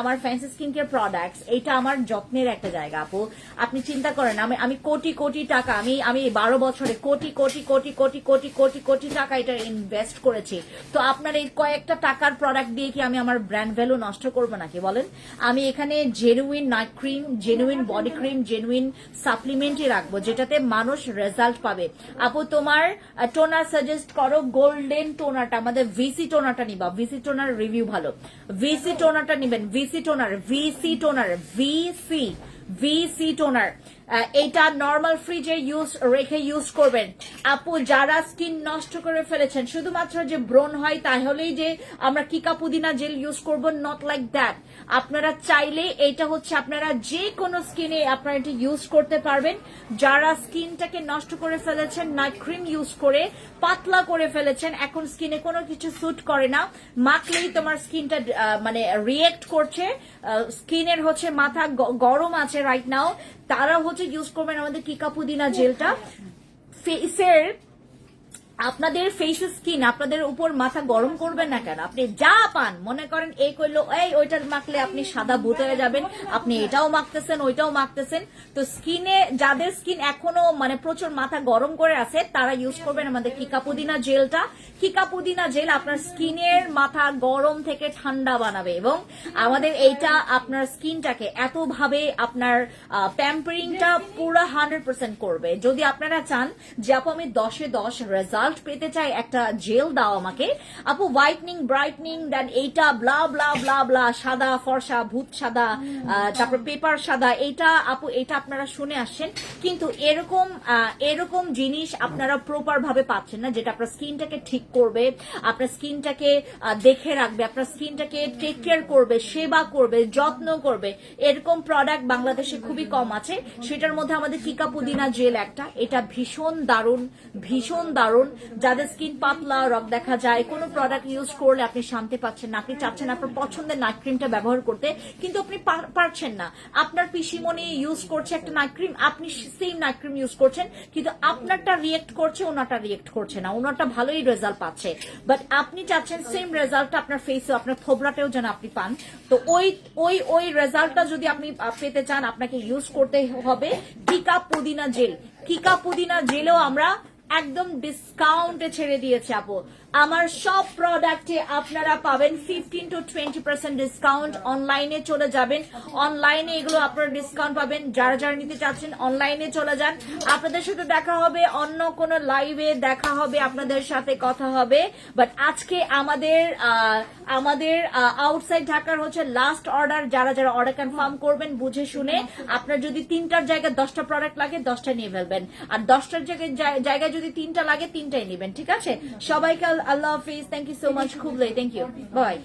আমার ফেন্সি স্কিন কেয়ার প্রোডাক্টস, এটা আমার যত্নের একটা জায়গা আপু। আপনি চিন্তা করেন, আমি কোটি টাকা, আমি 12 বছরে কোটি টাকা এটা ইনভেস্ট করেছি। তো আপনার এই কয়েকটা টাকার প্রোডাক্ট দিয়ে কি আমি আমার ব্র্যান্ড ভ্যালু নষ্ট করবো নাকি বলেন? আমি এখানে genuine night cream, genuine body cream, genuine সাপ্লিমেন্টই রাখবো, যেটাতে মানুষ রেজাল্ট পাবে। আপু তোমার টোনার সাজেস্ট করো, গোল্ডেন টোনারটা, আমাদের ভিসি টোনারটা নিবা, ভিসি টোনার রিভিউ ভালো, ভিসি টোনারটা নিবেন, ভিসি টোনার। এটা নর্মাল ফ্রিজে রেখে ইউজ করবেন। আপু যারা স্কিন নষ্ট করে ফেলেছেন, শুধুমাত্র যে ব্রণ হয় তাহলেই যে আমরা কিকা পুদিনা জেল ইউজ করব, নট লাইক দ্যাট। আপনারা চাইলে এটা হচ্ছে আপনারা যে কোনো স্কিনে আপনারা এটা ইউজ করতে পারবেন। যারা স্কিনটাকে নষ্ট করে ফেলেছেন নাইট ক্রিম ইউজ করে, পাতলা করে ফেলেছেন, এখন স্কিনে কোনো কিছু স্যুট করে না, মাখলেই তোমার স্কিনটা মানে রিয়েক্ট করছে, স্কিনের হচ্ছে মাথা গরম আছে রাইট নাও, তারা হচ্ছে ইউজ করবেন আমাদের কিকা পুদিনা জেলটা। ফেসের আপনাদের ফেসের স্কিন আপনাদের উপর মাথা গরম করবেন না কেন? আপনি যা পান, মনে করেন এই করলো ওইটা মাখলে আপনি সাদা ভূত হয়ে যাবেন, আপনি এটাও মাখতেছেন ওইটাও মাখতেছেন। তো স্কিনে যাদের স্কিন এখনো মানে প্রচুর মাথা গরম করে আছে, তারা ইউজ করবেন আমাদের কিকা পুদিনা জেলটা। কিকা পুদিনা জেল আপনার স্কিনের মাথা গরম থেকে ঠান্ডা বানাবে এবং আমাদের এইটা আপনার স্কিনটাকে এতভাবে আপনার প্যাম্পারিংটা পুরো 100% করবে। যদি আপনারা চান যে আপু আমি 10-এ 10 রেজাল্ট রেজাল্ট পেতে চাই একটা জেল দাও আমাকে আপু, হোয়াইটনিং ব্রাইটনিং দেন এইটা ব্লা ব্লা ব্লা ব্লা, সাদা ফর্সা ভূত সাদা, তারপর পেপার সাদা, এইটা আপু এটা আপনারা শুনে আসছেন, কিন্তু এরকম জিনিস আপনারা প্রপার ভাবে পাচ্ছেন না, যেটা আপনার স্কিনটাকে ঠিক করবে, আপনার স্কিনটাকে দেখে রাখবে, আপনার স্কিনটাকে টেক কেয়ার করবে, সেবা করবে, যত্ন করবে। এরকম প্রোডাক্ট বাংলাদেশে খুবই কম আছে। সেটার মধ্যে আমাদের টিকা পুদিনা জেল একটা, এটা ভীষণ দারুণ, ভীষণ দারুণ। যাদের স্কিন পাতলা, রগ দেখা যায়, কোনো প্রোডাক্ট ইউজ করলে আপনি শান্তি পাচ্ছেন না, আপনি চাচ্ছেন আপনার পছন্দের নাইট ক্রিমটা ব্যবহার করতে, কিন্তু আপনি পারছেন না। আপনার পিসিমণি ইউজ করছে একটা নাইট ক্রিম, আপনি সেম নাইট ক্রিম ইউজ করছেন, কিন্তু আপনারটা রিয়েক্ট করছে, ওনারটা রিয়েক্ট করছে না, ওনারটা ভালোই রেজাল্ট পাচ্ছে, বাট আপনি চাচ্ছেন সেম রেজাল্টটা আপনার ফেসে, আপনার থোবরাটেও যেন আপনি পান। তো ওই রেজাল্টটা যদি আপনি পেতে চান, আপনাকে ইউজ করতে হবে কিকা পুদিনা জেল। কিকা পুদিনা জেলও আমরা একদম ডিসকাউন্টে ছেড়ে দিয়েছে আপু। আমার সব প্রোডাক্টে আপনারা পাবেন 15 to 20% ডিসকাউন্ট। অনলাইনে চলে যাবেন, অনলাইনে এগুলো আপনারা ডিসকাউন্ট পাবেন। যারা যারা নিতে চাচ্ছেন অনলাইনে চলে যান। আপনাদের সাথে দেখা হবে অন্য কোনো লাইভে, দেখা হবে, আপনাদের সাথে কথা হবে। বাট আজকে আমাদের আউটসাইড ঢাকার হচ্ছে লাস্ট অর্ডার। যারা যারা অর্ডার কনফার্ম করবেন বুঝে শুনে, আপনার যদি 3টার জায়গায় 10টা প্রোডাক্ট লাগে 10টা নিয়ে ফেলবেন, আর 10টার জায়গায় যদি 3টা লাগে 3টাই নেবেন, ঠিক আছে? সবাইকে আল্লাহ হাফিজ, থ্যাংক ইউ সো মাচ, খুব থ্যাংক ইউ, বাই।